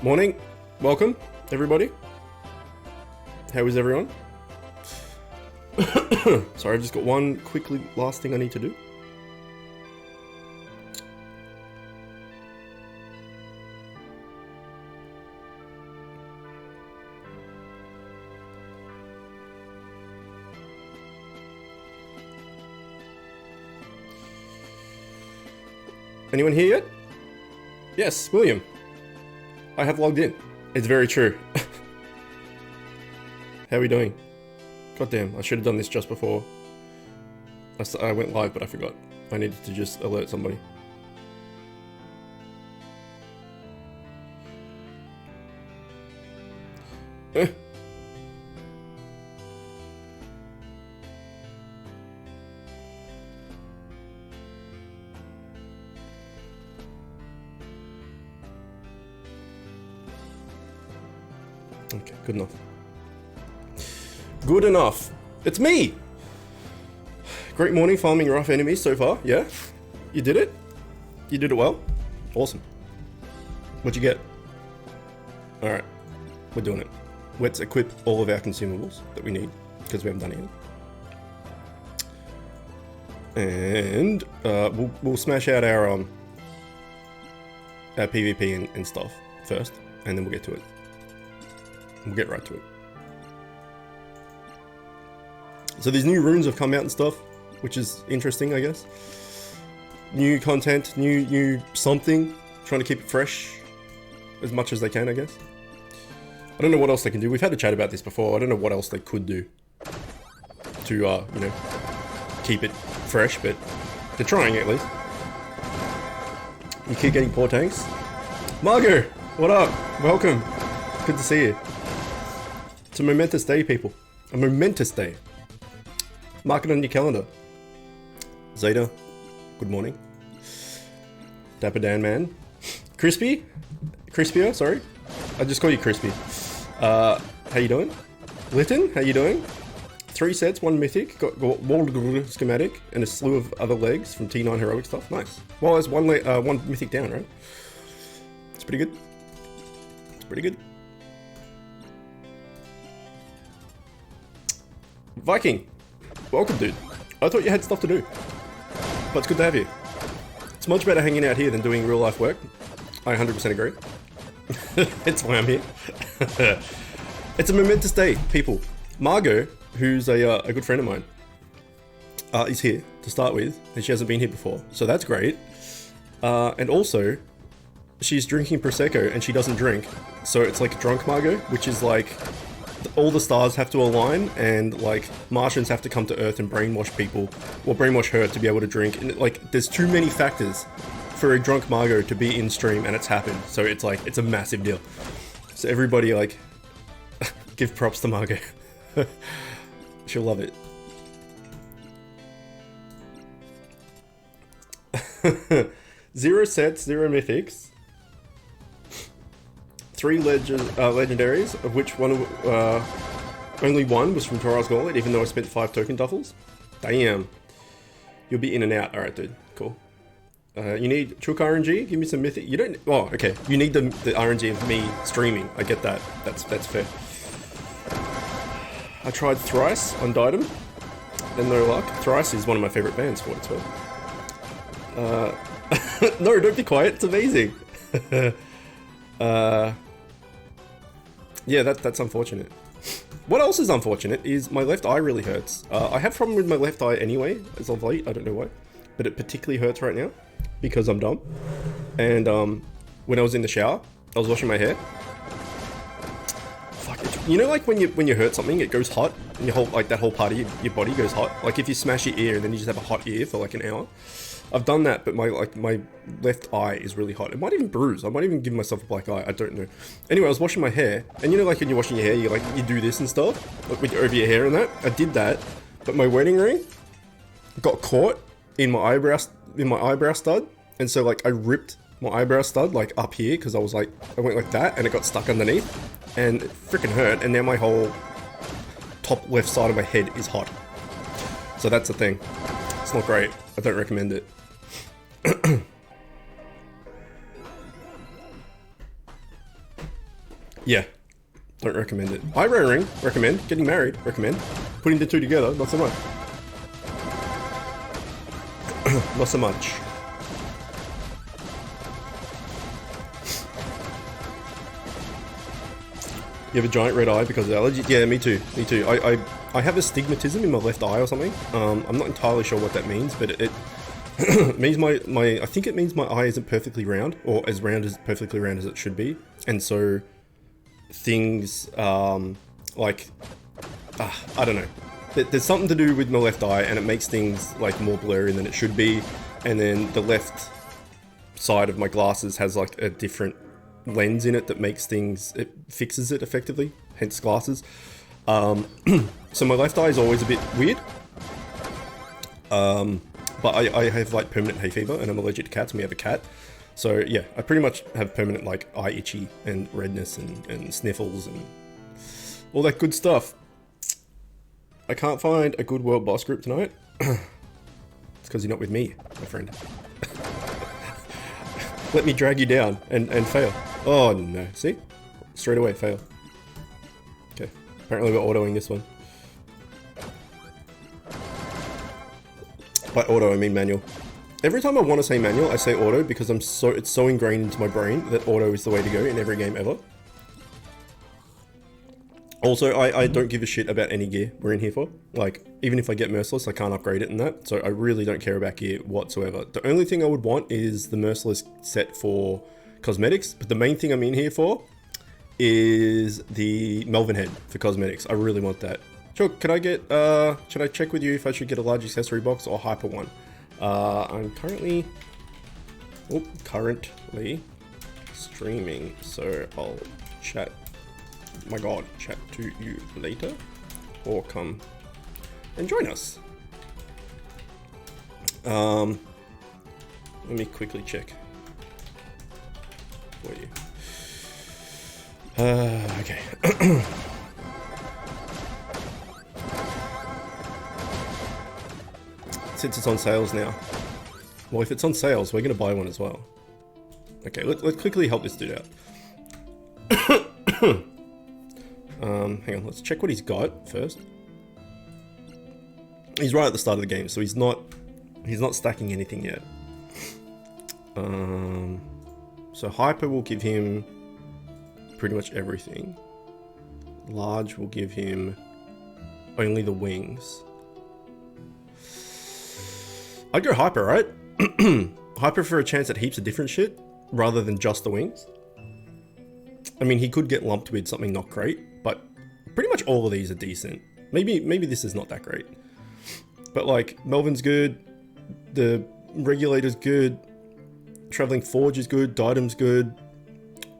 Morning. Welcome, everybody. How is everyone? Sorry, I've just got one quickly last thing I need to do. Anyone here yet? Yes, William. I have logged in. It's very true. How are we doing? Goddamn, I should have done this just before I went live, but I forgot. I needed to just alert somebody. Okay, good enough. Good enough. It's me! Great morning farming rough enemies so far, yeah? You did it? You did it well? Awesome. What'd you get? Alright, we're doing it. Let's equip all of our consumables that we need, because we haven't done it yet. And we'll smash out our PvP and stuff first, and then we'll get to it. We'll get right to it. So these new runes have come out and stuff, which is interesting, I guess. New content, new something. Trying to keep it fresh as much as they can, I guess. I don't know what else they can do. We've had a chat about this before. I don't know what else they could do to, you know, keep it fresh, but they're trying at least. You keep getting poor tanks. Margo, what up? Welcome. Good to see you. It's a momentous day, people. A momentous day. Mark it on your calendar. Zeta, good morning. Dapper Dan Man. Crispy? Crispier, sorry. I just call you Crispy. How you doing? Lytton, how you doing? 3 sets, 1 mythic, got World schematic, and a slew of other legs from T9 heroic stuff. Nice. Well, there's one mythic down, right? It's pretty good. It's pretty good. Viking, welcome, dude. I thought you had stuff to do, but it's good to have you. It's much better hanging out here than doing real life work. I 100% agree. It's why I'm here. It's a momentous day, people. Margo, who's a good friend of mine, is here to start with, and she hasn't been here before, so that's great. And also, she's drinking Prosecco, and she doesn't drink, so it's like drunk Margo, which is like all the stars have to align, and like Martians have to come to Earth and brainwash people, or brainwash her to be able to drink. And like, there's too many factors for a drunk Margo to be in stream, and it's happened. So it's like, it's a massive deal. So everybody like, give props to Margo. She'll love it. 0 sets, 0 mythics. 3 legendaries, of which only one was from Toral's Gauntlet, even though I spent 5 token duffels. Damn. You'll be in and out. Alright, dude. Cool. You need Chook RNG? Give me some mythic. You don't... Oh, okay. You need the RNG of me streaming. I get that. That's fair. I tried Thrice on Diadem, and no luck. Thrice is one of my favorite bands, for what it's worth. No, don't be quiet. It's amazing. Yeah, that's unfortunate. What else is unfortunate is my left eye really hurts. I have a problem with my left eye anyway, as of late, I don't know why. But it particularly hurts right now, because I'm dumb. And when I was in the shower, I was washing my hair. Fuck, you know, like when you hurt something, it goes hot, and your whole, like that whole part of your body goes hot? Like if you smash your ear and then you just have a hot ear for like an hour. I've done that, but my left eye is really hot. It might even bruise. I might even give myself a black eye. I don't know. Anyway, I was washing my hair, and you know, like when you're washing your hair, you do this and stuff, like with over your hair and that. I did that, but my wedding ring got caught in my eyebrow stud, and so like I ripped my eyebrow stud like up here because I went like that, and it got stuck underneath, and it freaking hurt. And now my whole top left side of my head is hot. So that's the thing. It's not great. I don't recommend it. Yeah, don't recommend it. Eyebrow ring, recommend. Getting married, recommend. Putting the two together, not so much. Not so much. You have a giant red eye because of allergies? Yeah, me too. Me too. I have astigmatism in my left eye or something. I'm not entirely sure what that means, but it means my I think it means my eye isn't perfectly round, or as perfectly round as it should be, and so things like I don't know. There's something to do with my left eye, and it makes things like more blurry than it should be, and then the left side of my glasses has like a different lens in it that makes things, it fixes it effectively, hence glasses. So my left eye is always a bit weird, but I have like permanent hay fever, and I'm allergic to cats, and we have a cat. So yeah, I pretty much have permanent like eye itchy and redness and sniffles and all that good stuff. I can't find a good world boss group tonight. It's because you're not with me, my friend. Let me drag you down and fail. Oh no, see? Straight away, fail. Okay, apparently we're autoing this one. By auto, I mean manual. Every time I want to say manual, I say auto because it's so ingrained into my brain that auto is the way to go in every game ever. Also, I don't give a shit about any gear we're in here for. Like, even if I get Merciless, I can't upgrade it in that. So I really don't care about gear whatsoever. The only thing I would want is the Merciless set for cosmetics. But the main thing I'm in here for is the Melvin head for cosmetics. I really want that. Chook, can I get, should I check with you if I should get a large accessory box or hyper one? I'm currently streaming, so I'll chat. My god, chat to you later, or come and join us. Let me quickly check for you. Okay. Since it's on sales now. Well, if it's on sales, we're gonna buy one as well. Okay, let's quickly help this dude out. Hang on, let's check what he's got first. He's right at the start of the game, so he's not stacking anything yet. So hyper will give him pretty much everything. Large will give him only the wings. I'd go hyper, right? Hyper for a chance at heaps of different shit rather than just the wings. I mean, he could get lumped with something not great, but pretty much all of these are decent. Maybe this is not that great. But like, Melvin's good, the Regulator's good, Traveling Forge is good, Diadem's good.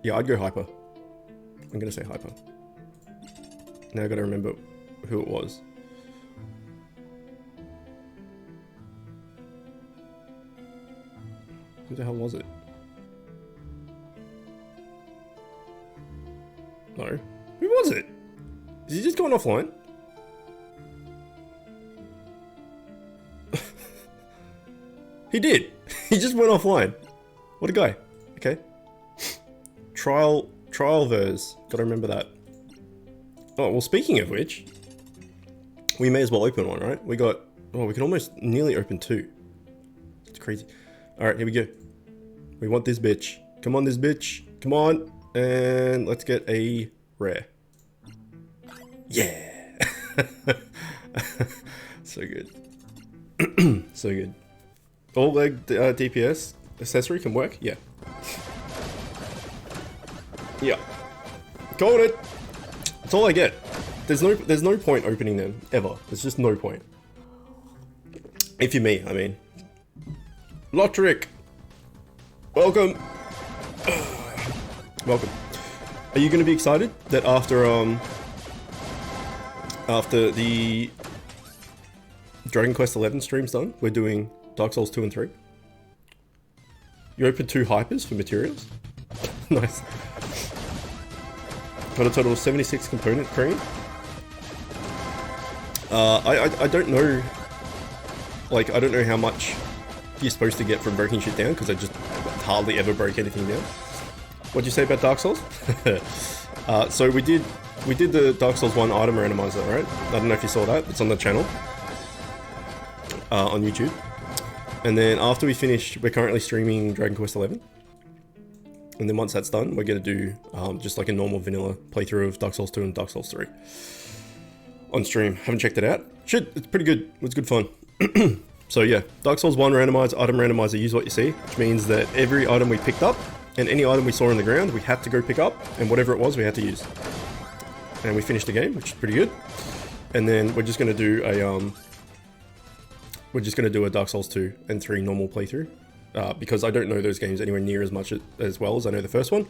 Yeah, I'd go hyper. I'm gonna say hyper. Now I gotta remember who it was. Who the hell was it? No. Who was it? Is he just going offline? He did. He just went offline. What a guy. Okay. Trial verse. Gotta remember that. Oh, well, speaking of which, we may as well open one, right? We got, oh, we can almost nearly open two. It's crazy. All right, here we go. We want this bitch. Come on, this bitch. Come on. And let's get a rare. Yeah. So good. So good. All leg DPS accessory can work? Yeah. Yeah. Called it. That's all I get. There's no point opening them ever. There's just no point. If you're me, I mean. Lotric. Welcome. Welcome. Are you going to be excited that after the Dragon Quest XI stream's done, we're doing Dark Souls 2 and 3? You opened 2 hypers for materials? Nice. Got a total of 76 component cream. I don't know, like, I don't know how much you're supposed to get from breaking shit down, because I just hardly ever break anything down. What'd you say about Dark Souls? So we did the Dark Souls 1 item randomizer, right? I don't know if you saw that. It's on the channel on YouTube. And then after we finish, we're currently streaming Dragon Quest XI. And then once that's done, we're going to do just like a normal vanilla playthrough of Dark Souls 2 and Dark Souls 3 on stream. Haven't checked it out. It's pretty good. It was good fun. So yeah, Dark Souls 1 randomizer, item randomizer, use what you see, which means that every item we picked up and any item we saw on the ground, we had to go pick up, and whatever it was, we had to use. And we finished the game, which is pretty good. And then we're just going to do a Dark Souls 2 and 3 normal playthrough. Because I don't know those games anywhere near as much as well as I know the first one.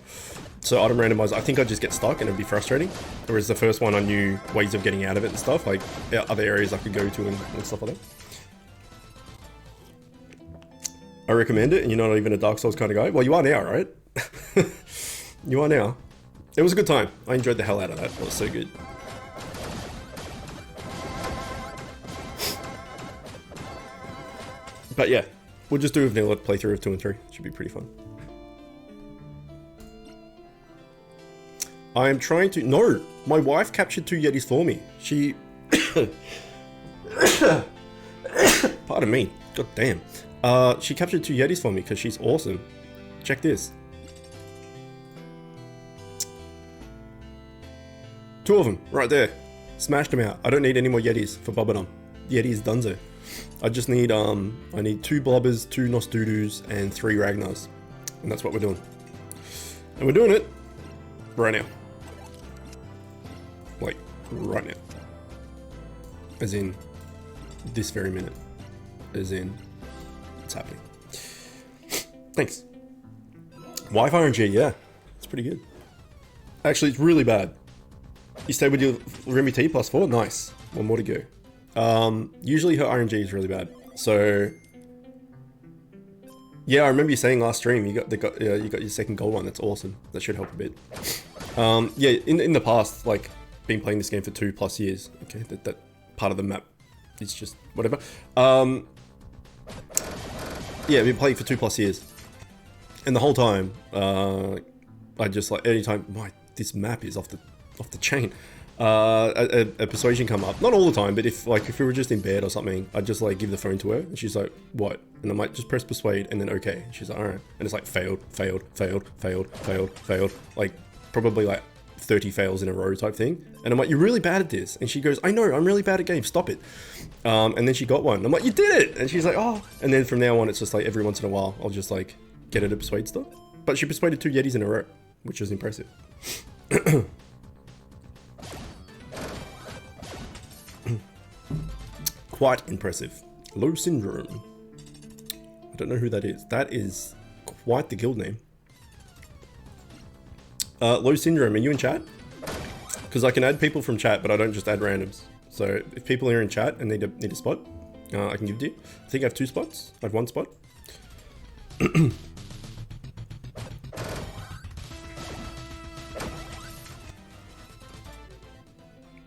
So item randomizer, I think I'd just get stuck and it'd be frustrating. Whereas the first one, I knew ways of getting out of it and stuff, like other areas I could go to and stuff like that. I recommend it, and you're not even a Dark Souls kind of guy. Well, you are now, right? You are now. It was a good time. I enjoyed the hell out of that. It was so good. But yeah, we'll just do a vanilla playthrough of 2 and 3. Should be pretty fun. I am trying to... No! My wife captured 2 Yetis for me. She... Pardon me. God damn. She captured 2 Yetis for me because she's awesome. Check this. 2 of them, right there. Smashed them out. I don't need any more Yetis for Bobodom. Yeti is donezo. I just need, I need 2 Blobbers, 2 Nostudus, and 3 Ragnars. And that's what we're doing. And we're doing it right now. Like, right now. As in, this very minute. As in, it's happening. Thanks. Wi-Fi RNG, yeah. It's pretty good. Actually, it's really bad. You stay with your Remy T +4? Nice. 1 more to go. Usually her RNG is really bad. So, yeah, I remember you saying last stream you got your second gold one. That's awesome. That should help a bit. Yeah, in the past, like, been playing this game for 2+ years. Okay, that part of the map is just whatever. Yeah, I've been playing for 2+ years, and the whole time, I just like anytime this map is off the chain. A persuasion come up, not all the time, but if we were just in bed or something, I'd just like give the phone to her, and she's like, "What?" And I'm like, "Just press persuade," and then okay. And she's like, "All right," and it's like failed, like probably like 30 fails in a row type thing. And I'm like, "You're really bad at this," and she goes, "I know, I'm really bad at games. Stop it." And then she got one. I'm like, "You did it!" And she's like, "Oh," and then from now on, it's just like every once in a while, I'll just like get her to persuade stuff. But she persuaded 2 Yetis in a row, which is impressive. Quite impressive. Low Syndrome. I don't know who that is. That is quite the guild name. Low Syndrome, are you in chat? Because I can add people from chat, but I don't just add randoms. So if people are in chat and need a spot, I can give it to you. I think I have 2 spots. I have 1 spot.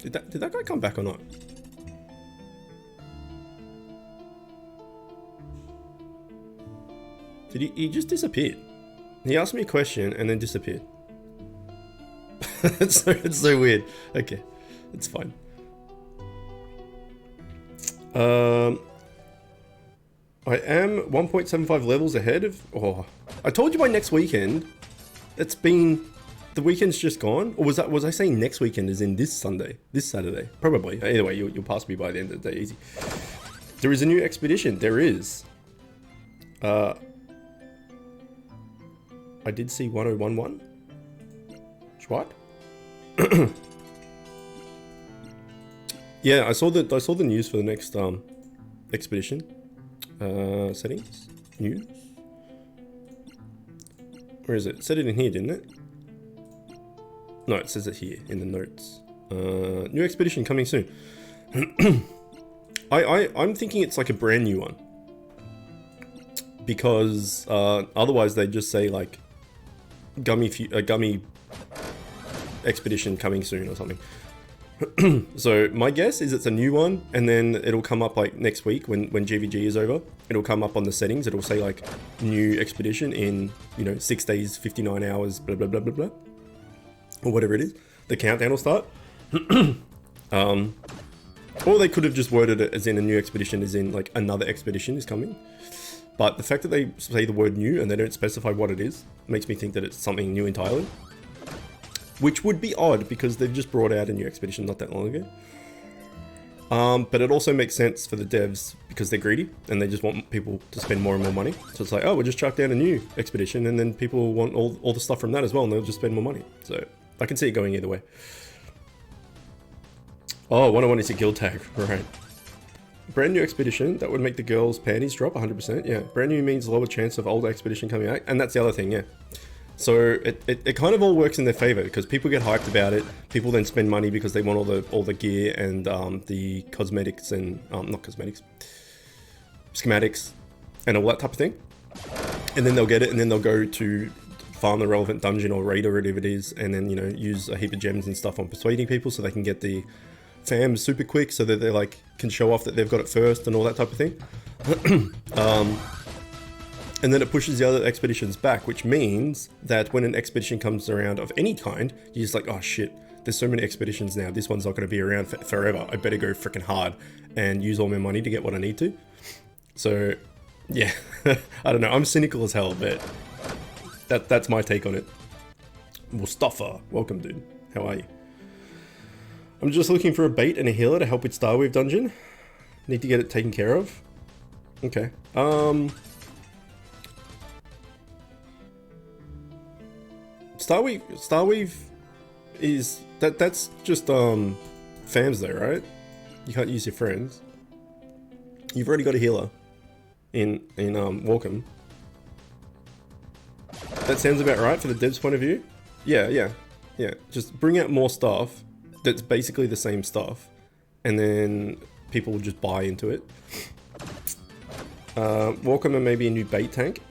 Did that guy come back or not? He just disappeared. He asked me a question and then disappeared. it's so weird. Okay, it's fine. I am 1.75 levels ahead of... Oh, I told you by next weekend. It's been... The weekend's just gone? Or was I saying next weekend as in this Sunday? This Saturday? Probably. Either way, you'll pass me by the end of the day, easy. There is a new expedition. There is. I did see 1011. What? Yeah, I saw the news for the next expedition. Settings, news. Where is it? It said it in here, didn't it? No, it says it here in the notes. New expedition coming soon. I'm thinking it's like a brand new one, because otherwise they just say like gummy expedition coming soon or something. So my guess is it's a new one, and then it'll come up like next week when GVG is over. It'll come up on the settings. It'll say like new expedition in 6 days, 59 hours, blah blah blah blah blah. or whatever it is, the countdown will start. Or they could have just worded it as in a new expedition, as in like another expedition is coming. But the fact that they say the word new and they don't specify what it is makes me think that it's something new entirely. Which would be odd because they've just brought out a new expedition not that long ago. But it also makes sense for the devs because they're greedy and they just want people to spend more and more money. So it's like, oh, we'll just chuck down a new expedition and then people want all the stuff from that as well and they'll just spend more money. So I can see it going either way. Oh, 101 is a guild tag, right. Brand new expedition, that would make the girls' panties drop 100%, yeah. Brand new means lower chance of old expedition coming out, and that's the other thing, yeah. So it kind of all works in their favor because people get hyped about it. People then spend money because they want all the gear and the cosmetics and not cosmetics, schematics and all that type of thing. And then they'll get it and then they'll go to farm the relevant dungeon or raid or whatever it is, and then use a heap of gems and stuff on persuading people so they can get the fams super quick so that they like can show off that they've got it first and all that type of thing. And then it pushes the other expeditions back, which means that when an expedition comes around of any kind, you're just like, oh shit, there's so many expeditions now. This one's not going to be around forever. I better go freaking hard and use all my money to get what I need to. So yeah, I don't know. I'm cynical as hell, but that's my take on it. Mustafa, welcome dude. How are you? I'm just looking for a bait and a healer to help with Starweave dungeon. Need to get it taken care of. Okay. Starweave is that's just fams though, right? You can't use your friends. You've already got a healer in Walkham. That sounds about right for the devs' point of view. Yeah. Just bring out more stuff that's basically the same stuff, and then people will just buy into it. Walkham and maybe a new bait tank.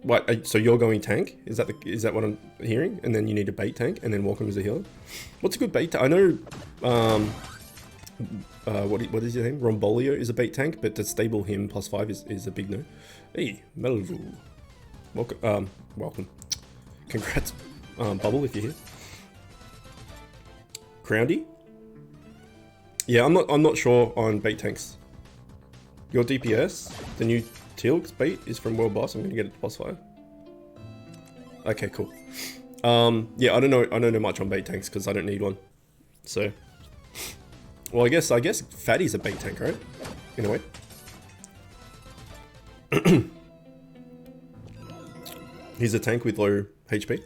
What? So you're going tank? Is that what I'm hearing? And then you need a bait tank, and then Walkham is a healer. What's a good bait tank? I know. What is your name? Rombolio is a bait tank, but to stable him +5 is a big no. Hey, Melvu. Welcome. Congrats, Bubble, if you're here. Crowndy? Yeah, I'm not sure on bait tanks. Your DPS, the new Teal'c's bait is from World Boss. I'm gonna get it to +5. Okay, cool. Yeah, I don't know much on bait tanks because I don't need one. So, well, I guess Fatty's a bait tank, right? In a way. He's a tank with low HP,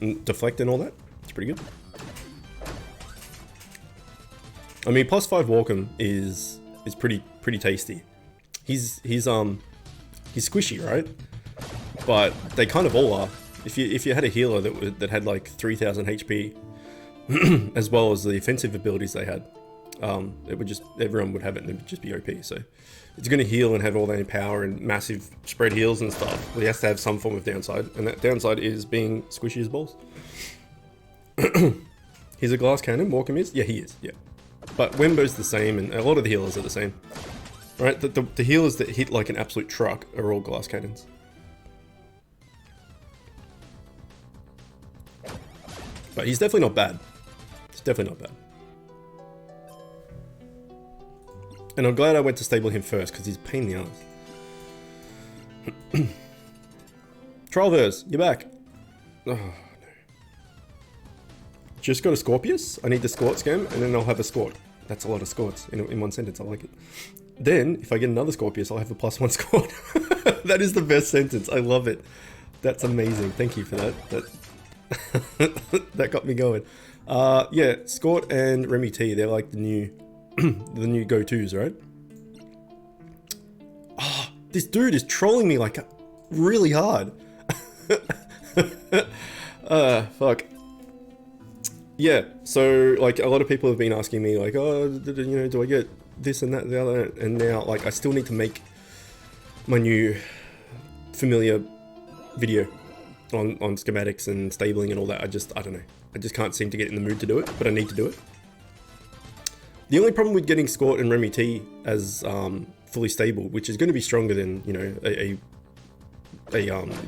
and deflect and all that. It's pretty good. I mean, +5 Walkham is pretty tasty. He's squishy, right? But they kind of all are. If you had a healer that had like 3000 HP, as well as the offensive abilities they had, everyone would have it and it would just be OP. So it's going to heal and have all that power and massive spread heals and stuff. But he has to have some form of downside, and that downside is being squishy as balls. He's a glass cannon. Walkham is? Yeah, he is. Yeah. But Wembo's the same, and a lot of the healers are the same. Right? The healers that hit like an absolute truck are all glass cannons. But he's definitely not bad. He's definitely not bad. And I'm glad I went to stable him first, because he's a pain in the ass. Trollverse, you're back. Oh, no. Just got a Scorpius. I need the Scort scam, and then I'll have a Scort. That's a lot of Scorts in one sentence. I like it. Then, if I get another Scorpius, I'll have a +1 Scort. That is the best sentence. I love it. That's amazing. Thank you for that. That got me going. Yeah, Scort and Remy T, they're like the new go-tos, right? Oh, this dude is trolling me like really hard. Fuck. Yeah, so like a lot of people have been asking me like, oh, do I get this and that and the other? And now like I still need to make my new familiar video on schematics and stabling and all that. I don't know. I just can't seem to get in the mood to do it, but I need to do it. The only problem with getting Scort and Remy T as fully stable, which is going to be stronger than, you know, a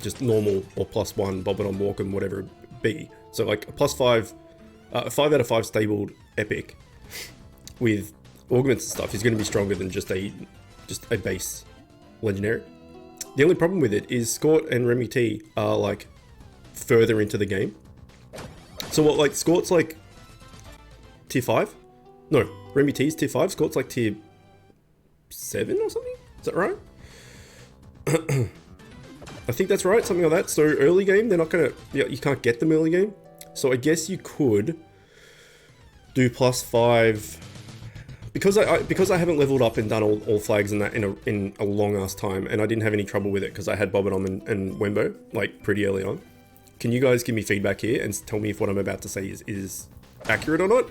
just normal or +1 Bobodom Walkham, whatever be. So like a +5, 5 out of 5 stabled epic with augments and stuff is going to be stronger than just a base legendary. The only problem with it is Scort and Remy T are like further into the game. So what, like Scort's like tier 5? No, Remy T's tier 5, Scort's like tier 7 or something? Is that right? I think that's right, something like that. So early game, they're not gonna, you can't get them early game. So I guess you could do +5 because I haven't leveled up and done all flags and that in a long ass time, and I didn't have any trouble with it because I had Bobodom and Wembo like pretty early on. Can you guys give me feedback here and tell me if what I'm about to say is accurate or not?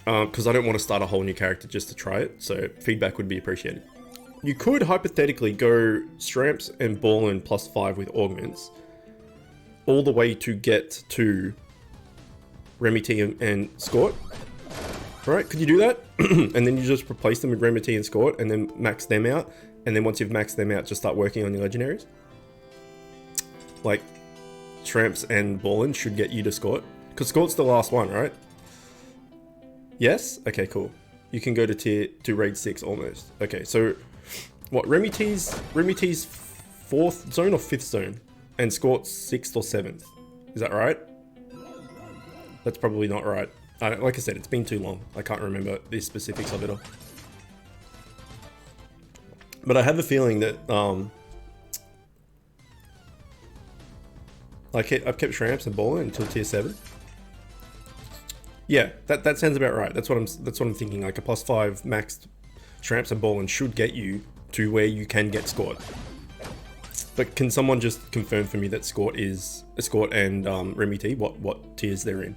Because I don't want to start a whole new character just to try it, so feedback would be appreciated. You could hypothetically go Stramps and Ballin +5 with augments all the way to get to Remy T and Scort. Right, could you do that? And then you just replace them with Remy T and Scort and then max them out. And then once you've maxed them out, just start working on your legendaries. Like, Stramps and Ballin should get you to Scort. Because Scort's the last one, right? Yes? Okay, cool. You can go to raid 6 almost. Okay, so what, Remy T's 4th zone or 5th zone? And Scort's 6th or 7th. Is that right? That's probably not right. Like I said, it's been too long. I can't remember the specifics of it all. But I have a feeling that I've kept Shramps and Ballin until tier 7. Yeah, that sounds about right. That's what I'm thinking. Like a +5 maxed Shramps and Ballin should get you to where you can get Scort. But can someone just confirm for me that Scort and Remy T what tiers they're in?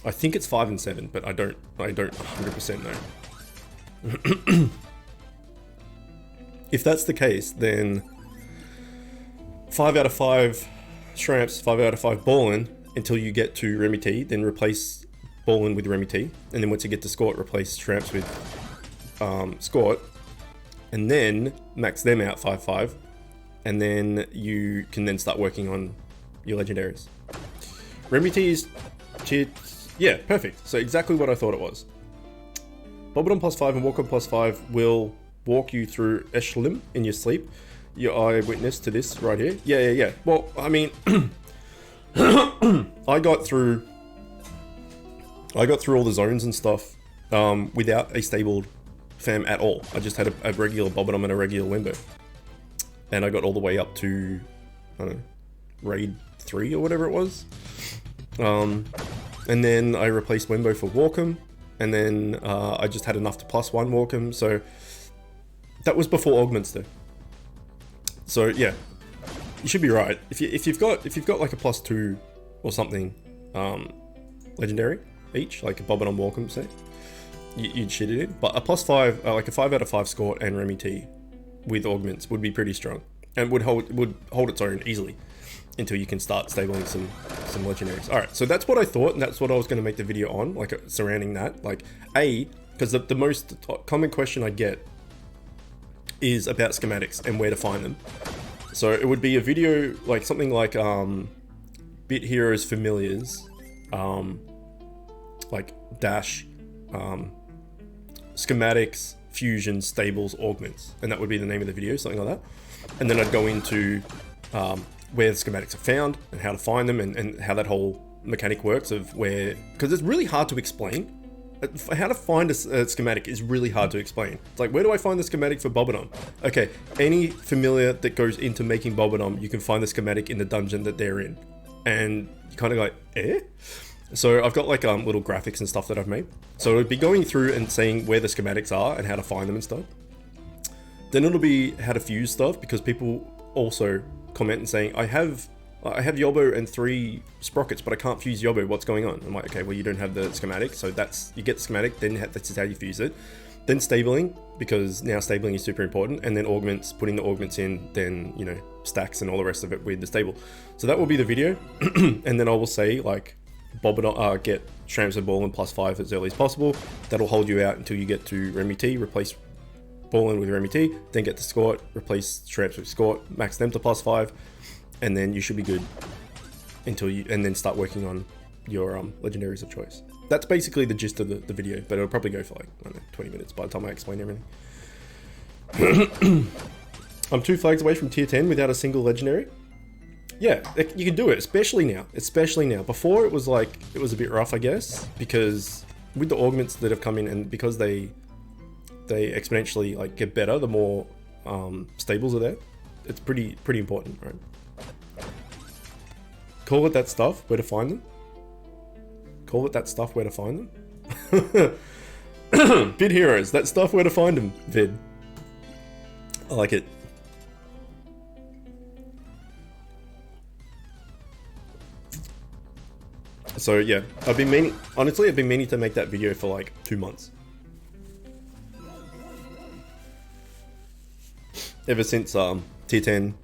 I think it's 5 and 7, but I don't 100% know. If that's the case, then 5 out of 5 Shramps, 5 out of 5 Ballin until you get to Remy T, then replace Ballin with Remy T, and then once you get to Scort, replace Shramps with Scort, and then max them out 5/5, and then you can then start working on your legendaries. Remy T is tier, yeah, perfect. So exactly what I thought it was. Bobodom +5 and Walker +5 will walk you through Eshlim in your sleep. You're eyewitness to this right here. Yeah. Well, I mean, I got through all the zones and stuff without a stabled fam at all. I just had a regular Bobodom and a regular Wembo. And I got all the way up to, I don't know, raid 3 or whatever it was. And then I replaced Wembo for Walkham, and then I just had enough to +1 Walkham, so that was before augments though. So yeah, you should be right. If you've got like a +2 or something legendary each, like a Bobodom Walkham, say, you'd shit it in. But a +5, like a 5 out of 5 Scort and Remy T with augments would be pretty strong, and would hold its own easily until you can start stabling some legendaries. All right, so that's what I thought, and that's what I was going to make the video on, like surrounding that. Like, because the most common question I get is about schematics and where to find them. So it would be a video like something like Bit Heroes Familiars, like dash schematics, fusion, stables, augments, and that would be the name of the video, something like that. And then I'd go into where the schematics are found and how to find them, and how that whole mechanic works of where, because it's really hard to explain. How to find a schematic is really hard to explain. It's like, where do I find the schematic for Bobodom? Okay, any familiar that goes into making Bobodom, you can find the schematic in the dungeon that they're in. And you kind of like, eh? So I've got like little graphics and stuff that I've made. So it'll be going through and saying where the schematics are and how to find them and stuff. Then it'll be how to fuse stuff, because people also comment and saying, I have Yobo and 3 sprockets, but I can't fuse Yobo. What's going on? I'm like, okay, well, you don't have the schematic, so you get the schematic, then that's how you fuse it. Then stabling, because now stabling is super important, and then augments, putting the augments in, then, you know, stacks and all the rest of it with the stable. So that will be the video, and then I will say, like, Bobodom, get Shramps and Ballin +5 as early as possible. That'll hold you out until you get to Remy T, replace Ballin with Remy T, then get the Scort, replace Shramps with Scort, max them to +5, and then you should be good. until you, and then start working on your legendaries of choice. That's basically the gist of the video, but it'll probably go for like, I don't know, 20 minutes by the time I explain everything. I'm 2 flags away from tier 10 without a single legendary. Yeah, you can do it, especially now. Before it was like, it was a bit rough, I guess, because with the augments that have come in, and because they exponentially like get better the more stables are there. It's pretty important, right? Call it that stuff, where to find them. Call it that stuff, where to find them. Vid heroes, that stuff, where to find them. Vid, I like it. So yeah, I've been meaning to make that video for like 2 months. Ever since tier 10,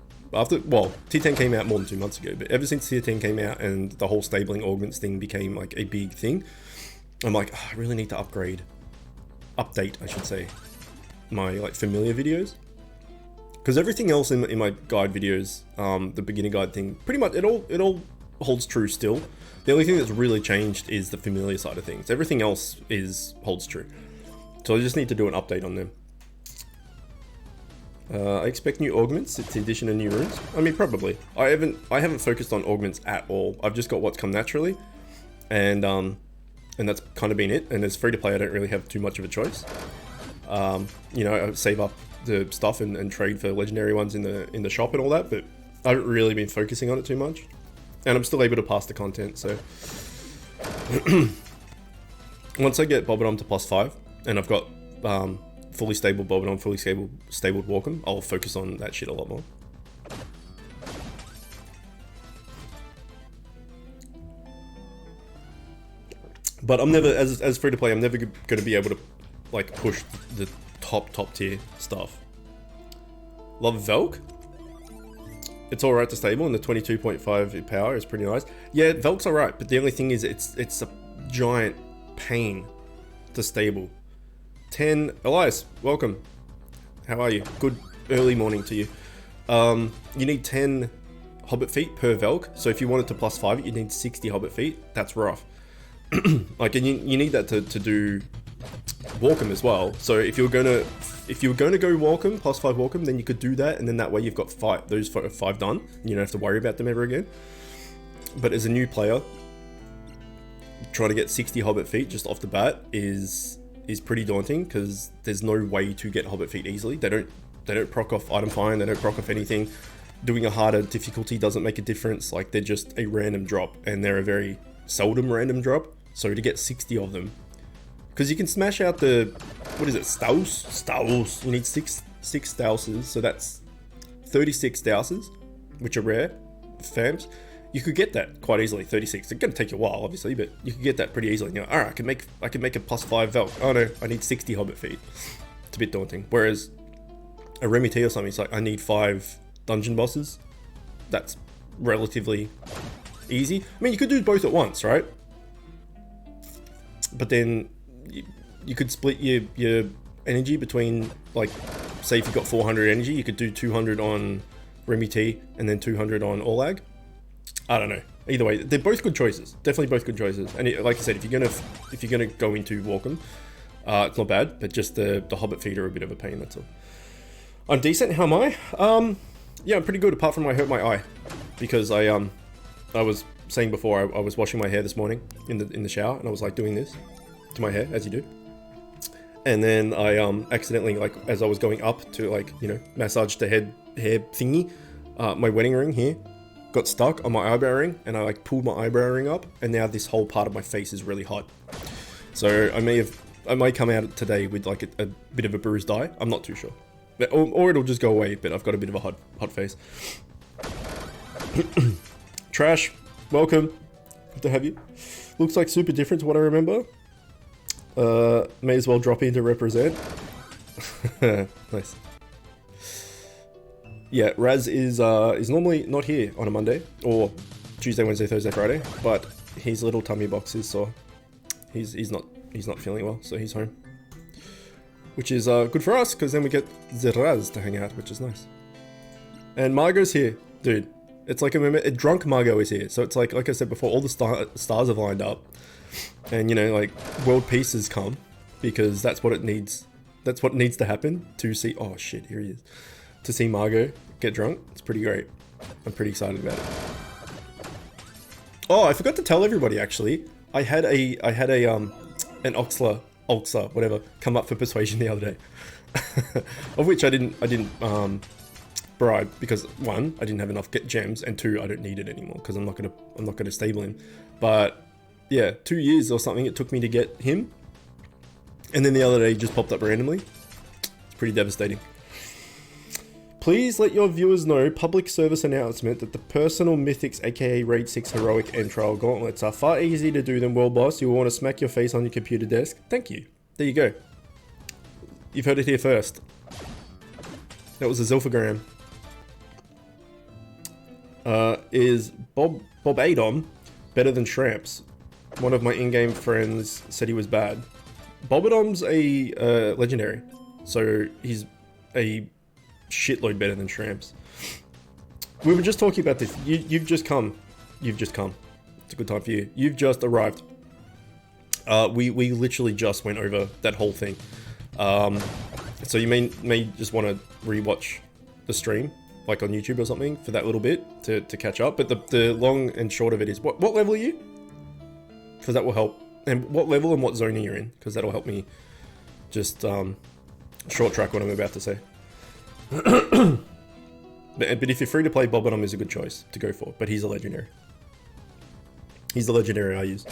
tier 10 came out more than 2 months ago, but ever since tier 10 came out and the whole stabling augments thing became like a big thing, I'm like, oh, I really need to update, I should say, my like familiar videos. Because everything else in my guide videos, the beginner guide thing, pretty much it all holds true still. The only thing that's really changed is the familiar side of things. Everything else holds true. So I just need to do an update on them. I expect new augments. It's the addition of new runes. I mean, probably. I haven't focused on augments at all. I've just got what's come naturally, and that's kind of been it. And as free to play, I don't really have too much of a choice. You know, I save up the stuff and trade for legendary ones in the shop and all that, but I haven't really been focusing on it too much. And I'm still able to pass the content, so once I get Bobodom to +5, and I've got fully stable Bobodom, fully stable Walkham, I'll focus on that shit a lot more. But I'm never, as free to play, I'm never going to be able to like push the top tier stuff. Love Velk. It's alright to stable, and the 22.5 power is pretty nice. Yeah, Velk's alright, but the only thing is it's a giant pain to stable. 10, Elias, welcome. How are you? Good early morning to you. You need 10 Hobbit feet per Velk, so if you wanted to +5 it, you need 60 Hobbit feet. That's rough. Like, and you need that to do Walkham as well. So if you're gonna go Walkham, +5 Walkham, then you could do that, and then that way you've got those 5 done. You don't have to worry about them ever again. But as a new player, trying to get 60 Hobbit feet just off the bat is pretty daunting, because there's no way to get Hobbit feet easily. They don't proc off item find, they don't proc off anything. Doing a harder difficulty doesn't make a difference. Like, they're just a random drop, and they're a very seldom random drop. So to get 60 of them, because you can smash out the, what is it, Staus? You need six Stauses, so that's 36 Stauses, which are rare, fams. You could get that quite easily, 36. It's gonna take you a while, obviously, but you could get that pretty easily. You know, alright, I can make a +5 Velk. Oh no, I need 60 Hobbit feet. It's a bit daunting. Whereas a Remy T or something, it's like, I need 5 dungeon bosses. That's relatively easy. I mean, you could do both at once, right? But then you could split your energy between, like, say if you've got 400 energy, you could do 200 on Remy T and then 200 on Orlag. I don't know. Either way, they're both good choices. Definitely both good choices. And like I said, if you're gonna go into Walkham, it's not bad, but just the Hobbit feet are a bit of a pain. That's all. I'm decent. How am I? Yeah, I'm pretty good. Apart from I hurt my eye, because I was saying before, I was washing my hair this morning in the shower, and I was like doing this to my hair, as you do. And then I accidentally, like, as I was going up to, like, you know, massage the hair thingy, my wedding ring here got stuck on my eyebrow ring, and I like pulled my eyebrow ring up, and now this whole part of my face is really hot. So I may come out today with like a bit of a bruised eye. I'm not too sure, or it'll just go away. But I've got a bit of a hot face. Trash, welcome. Good to have you. Looks like super different to what I remember. May as well drop in to represent. Nice. Yeah, Raz is normally not here on a Monday, or Tuesday, Wednesday, Thursday, Friday, but his little tummy box is sore. He's not feeling well, so he's home. Which is good for us, because then we get the Raz to hang out, which is nice. And Margot's here. Dude, It's like a drunk Margot is here. So it's like I said before, all the stars have lined up. And, you know, like, world peace has come. Because that's what it needs. That's what needs to happen to see... Oh, shit, here he is. To see Margot get drunk. It's pretty great. I'm pretty excited about it. Oh, I forgot to tell everybody, actually. I had an Oxler, whatever, come up for persuasion the other day. Of which I didn't bribe, because one, I didn't have enough gems, and two, I don't need it anymore because I'm not gonna stable him. But yeah, 2 years or something it took me to get him, and then the other day he just popped up randomly. It's pretty devastating. Please let your viewers know, public service announcement, that the personal mythics, aka Raid 6 heroic and trial gauntlets, are far easier to do than world boss. You will want to smack your face on your computer desk. Thank you. There you go. You've heard it here first. That was a Zilphogram. Is Bobodom better than Shramps? One of my in-game friends said he was bad. Bobodom's a legendary, so he's a shitload better than Shramps. We were just talking about this. You've just come. You've just come. It's a good time for you. You've just arrived. We literally just went over that whole thing. So you may just want to rewatch the stream, like on YouTube or something, for that little bit to catch up. But the long and short of it is, what level are you? Because that will help. And what level and what zone are you in? Because that'll help me just short track what I'm about to say. But if you're free to play, Bobodom is a good choice to go for. But he's a legendary. He's the legendary I use.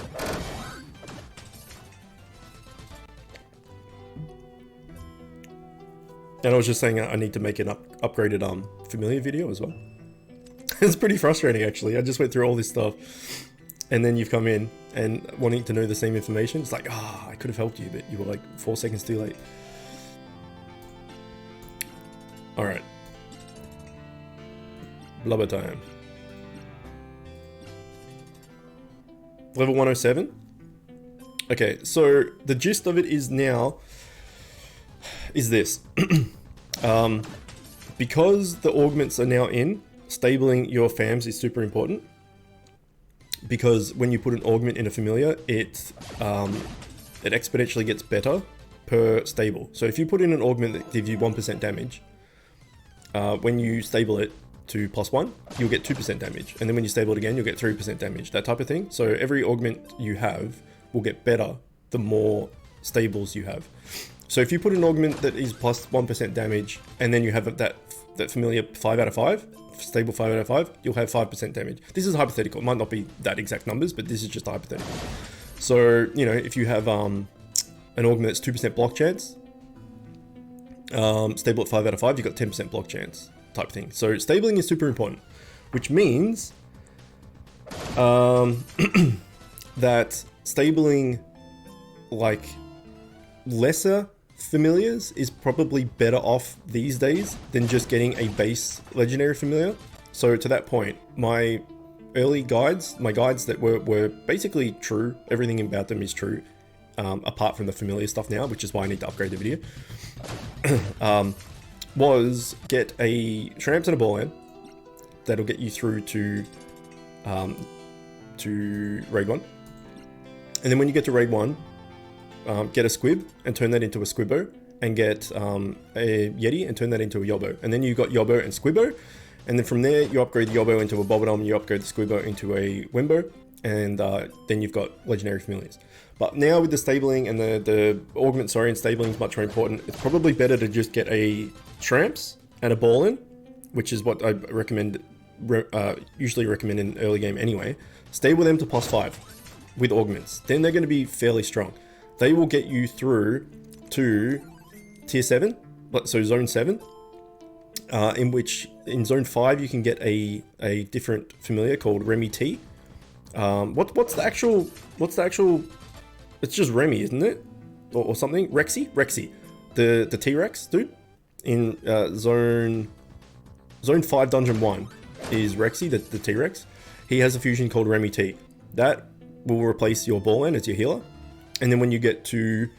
And I was just saying I need to make an upgraded familiar video as well. It's pretty frustrating, actually. I just went through all this stuff, and then you've come in and wanting to know the same information. It's like, I could have helped you, but you were like 4 seconds too late. Alright. Blubber time. Level 107? Okay, so the gist of it is now... is this. Because the augments are now in, stabling your fams is super important. Because when you put an augment in a familiar, it exponentially gets better per stable. So if you put in an augment that gives you 1% damage, when you stable it to +1, you'll get 2% damage. And then when you stable it again, you'll get 3% damage, that type of thing. So every augment you have will get better the more stables you have. So if you put an augment that is +1% damage, and then you have that familiar 5 out of 5, stable 5 out of 5, you'll have 5% damage. This is hypothetical. It might not be that exact numbers, but this is just hypothetical. So, you know, if you have an augment that's 2% block chance, stable at 5 out of 5, you've got 10% block chance type thing. So stabling is super important, which means that stabling like lesser familiars is probably better off these days than just getting a base legendary familiar. So to that point, my early guides, my guides that were basically true, everything about them is true, apart from the familiar stuff now, which is why I need to upgrade the video, was get a Shramps and a Ball End that'll get you through to Raid 1. And then when you get to Raid 1, get a Squib and turn that into a Squibbo, and get a Yeti and turn that into a Yobbo. And then you got Yobbo and Squibbo, and then from there you upgrade the Yobbo into a Bobodom, you upgrade the Squibbo into a Wimbo, and then you've got legendary familiars. But now with the stabling and the augment, and stabling is much more important. It's probably better to just get a Shramps and a Ballin, which is what I recommend, usually recommend in early game anyway. Stable them to +5 with augments. Then they're going to be fairly strong. They will get you through to tier 7, so zone 7, in which in zone 5 you can get a different familiar called Remy T. What's the actual, it's just Remy, isn't it? Or something? Rexy. The T-Rex dude in zone 5 dungeon 1 is Rexy, the T-Rex. He has a fusion called Remy T. That will replace your Ball End as your healer. And then when you get to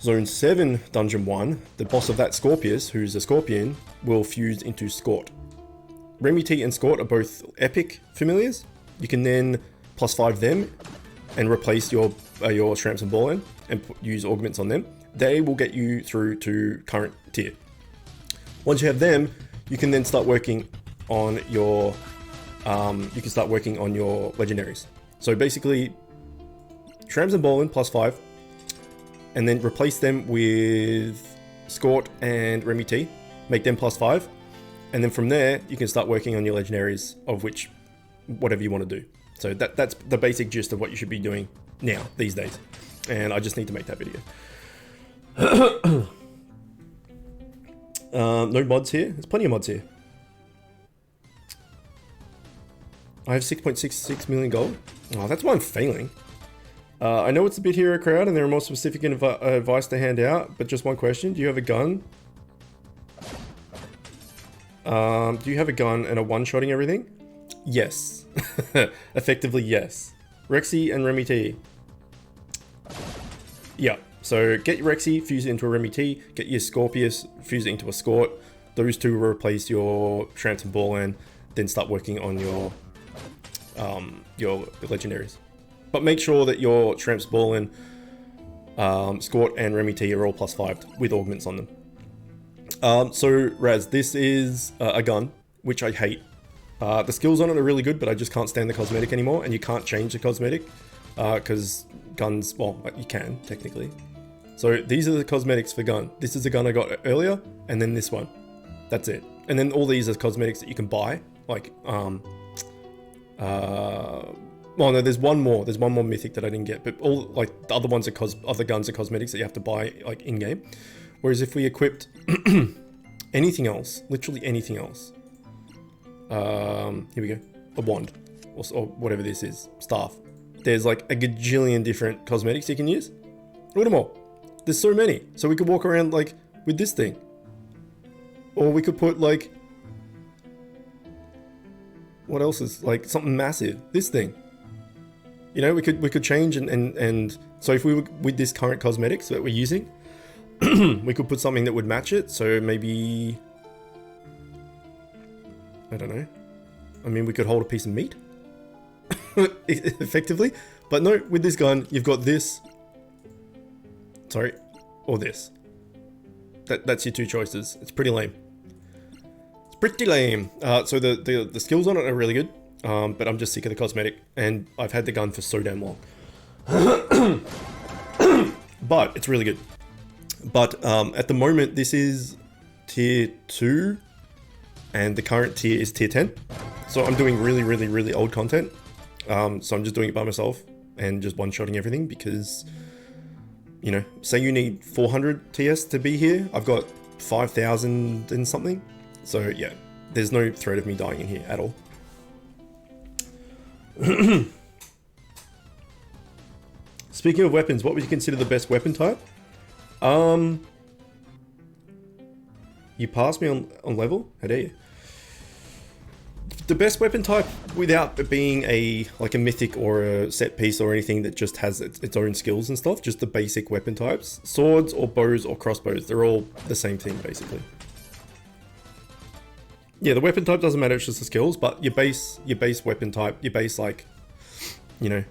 Zone 7 Dungeon 1, the boss of that, Scorpius, who's a Scorpion, will fuse into Scort, Remy T and Scort are both epic familiars. You can then +5 them and replace your Shramps and Ballin and use augments on them. They will get you through to current tier. Once you have them, you can then start working on your legendaries. So basically, Shramps and Ballin +5, and then replace them with Scort and Remy T, make them +5, and then from there you can start working on your legendaries, of which whatever you want to do. So that's the basic gist of what you should be doing now these days, and I just need to make that video. No mods here. There's plenty of mods here. I have 6.66 million gold. Oh, that's why I'm failing. I know it's a bit hero crowd and there are more specific advice to hand out, but just one question. Do you have a gun? Do you have a gun and a one-shotting everything? Yes. Effectively, yes. Rexy and Remy T. Yeah. So get your Rexy, fuse it into a Remy T. Get your Scorpius, fuse it into a Scort. Those two will replace your Shramps and Ballin. Then start working on your legendaries. But make sure that your Shramps, Ballin, Scort, and Remy T are all +5 with augments on them. So Raz, this is a gun, which I hate. The skills on it are really good, but I just can't stand the cosmetic anymore, and you can't change the cosmetic because guns, well, you can technically. So these are the cosmetics for gun. This is the gun I got earlier, and then this one. That's it. And then all these are cosmetics that you can buy, like well, no, there's one more mythic that I didn't get, but all like the other ones are other guns are cosmetics that you have to buy like in game. Whereas if we equipped anything else, literally anything else, here we go, a wand or whatever this is, staff. There's like a gajillion different cosmetics you can use. Look at them all. There's so many. So we could walk around like with this thing, or we could put like, what else is like something massive? This thing. You know, we could change and so if we were with this current cosmetics that we're using, we could put something that would match it. So maybe, I don't know. I mean, we could hold a piece of meat effectively, but no, with this gun, you've got this, sorry, or this. That's your two choices. It's pretty lame. It's pretty lame. So the skills on it are really good. But I'm just sick of the cosmetic, and I've had the gun for so damn long. But it's really good. But at the moment, this is tier 2, and the current tier is tier 10. So I'm doing really, really, really old content. So I'm just doing it by myself and just one-shotting everything because, you know, say you need 400 TS to be here. I've got 5,000 and something. So yeah, there's no threat of me dying in here at all. Speaking of weapons, what would you consider the best weapon type? You passed me on level? How dare you? The best weapon type without it being a mythic or a set piece or anything that just has its own skills and stuff, just the basic weapon types. Swords or bows or crossbows, they're all the same thing basically. Yeah, the weapon type doesn't matter, it's just the skills, but your base weapon type, your base like, you know,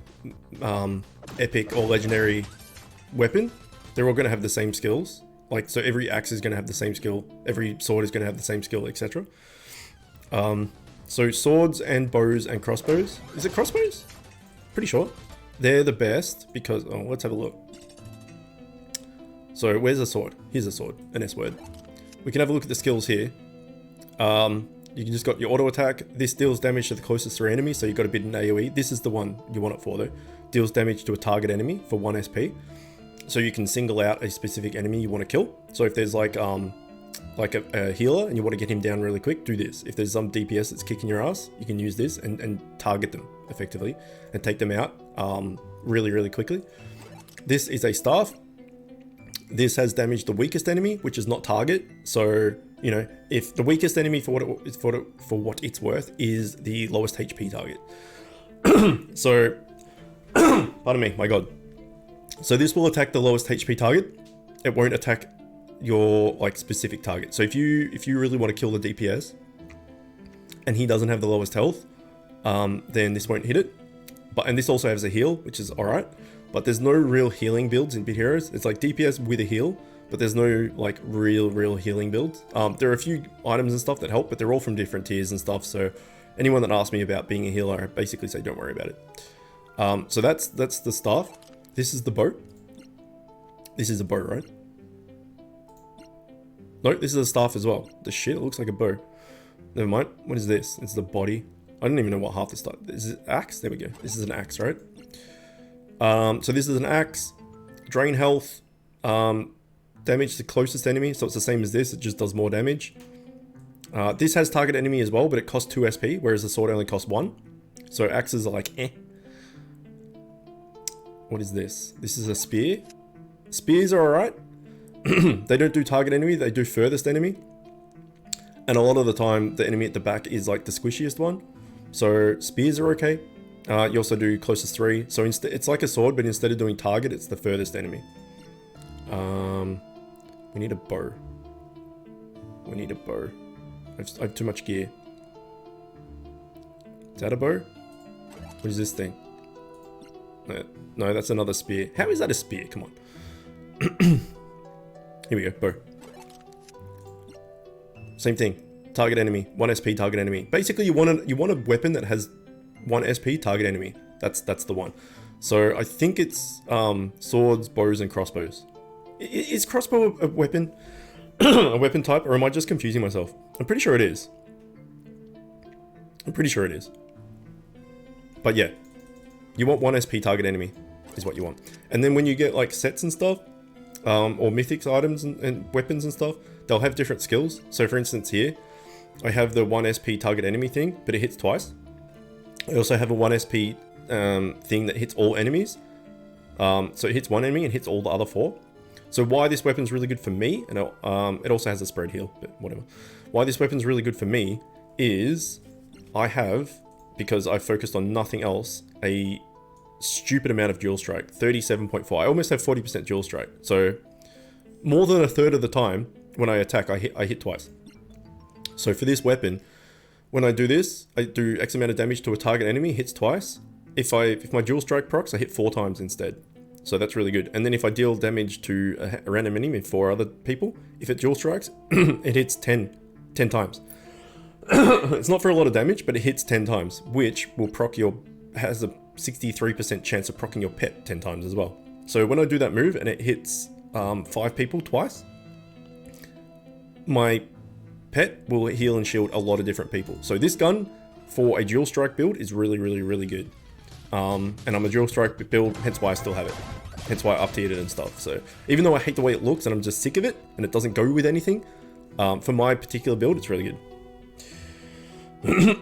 epic or legendary weapon, they're all going to have the same skills. Like, so every axe is going to have the same skill, every sword is going to have the same skill, etc. So swords and bows and crossbows, is it crossbows? Pretty sure. They're the best because, oh, let's have a look. So where's a sword? Here's a sword, an S word. We can have a look at the skills here. You can just got your auto attack. This deals damage to the closest 3 enemies, so you've got a bit in AoE. This is the one you want it for though. Deals damage to a target enemy for 1 SP. So you can single out a specific enemy you want to kill. So if there's like a healer and you want to get him down really quick, do this. If there's some DPS that's kicking your ass, you can use this and target them effectively and take them out really, really quickly. This is a staff. This has damaged the weakest enemy, which is not target. So, you know, if the weakest enemy for what it's worth is the lowest HP target. So, pardon me, my god. So this will attack the lowest HP target. It won't attack your like specific target. So if you really want to kill the DPS, and he doesn't have the lowest health, then this won't hit it. And this also has a heal, which is alright. But there's no real healing builds in Bit Heroes. It's like DPS with a heal, but there's no like real healing builds. There are a few items and stuff that help, but they're all from different tiers and stuff. So anyone that asks me about being a healer, I basically say don't worry about it. So that's the staff. This is the bow. This is a bow, right? No, this is a staff as well. The shit, it looks like a bow. Never mind. What is this? It's the body. I don't even know what half the stuff. Is it axe? There we go. This is an axe, right? So this is an axe. Drain health. Damage to the closest enemy. So it's the same as this. It just does more damage. This has target enemy as well, but it costs 2 SP, whereas the sword only costs 1. So axes are like eh. What is this? This is a spear. Spears are alright. They don't do target enemy, they do furthest enemy. And a lot of the time, the enemy at the back is like the squishiest one. So spears are okay. You also do closest 3. So it's like a sword, but instead of doing target, it's the furthest enemy. We need a bow. We need a bow. I have too much gear. Is that a bow? What is this thing? No, that's another spear. How is that a spear? Come on. Here we go, bow. Same thing. Target enemy, 1 SP target enemy. Basically, you want a weapon that has 1 SP target enemy. That's the one. So I think it's swords, bows, and crossbows. Is crossbow a weapon? A weapon type, or am I just confusing myself? I'm pretty sure it is. I'm pretty sure it is. But yeah, you want 1 SP target enemy is what you want. And then when you get like sets and stuff, or mythics items and weapons and stuff, they'll have different skills. So for instance here, I have the 1 SP target enemy thing, but it hits twice. I also have a 1 SP thing that hits all enemies. So it hits one enemy and hits all the other 4. So why this weapon's really good for me, and it also has a spread heal, but whatever. Why this weapon's really good for me is I have, because I focused on nothing else, a stupid amount of dual strike, 37.4. I almost have 40% dual strike. So more than a third of the time when I attack, I hit twice. So for this weapon, when I do this, I do X amount of damage to a target enemy, hits twice. If my dual strike procs, I hit 4 times instead. So that's really good. And then if I deal damage to a random enemy, 4 other people, if it dual strikes, it hits 10 times. It's not for a lot of damage, but it hits 10 times, which will has a 63% chance of proccing your pet 10 times as well. So when I do that move and it hits 5 people twice, my pet will heal and shield a lot of different people. So this gun for a dual strike build is really good. And I'm a dual strike build, hence why I still have it. Hence why I up-tiered it and stuff. So even though I hate the way it looks and I'm just sick of it and it doesn't go with anything, for my particular build, it's really good.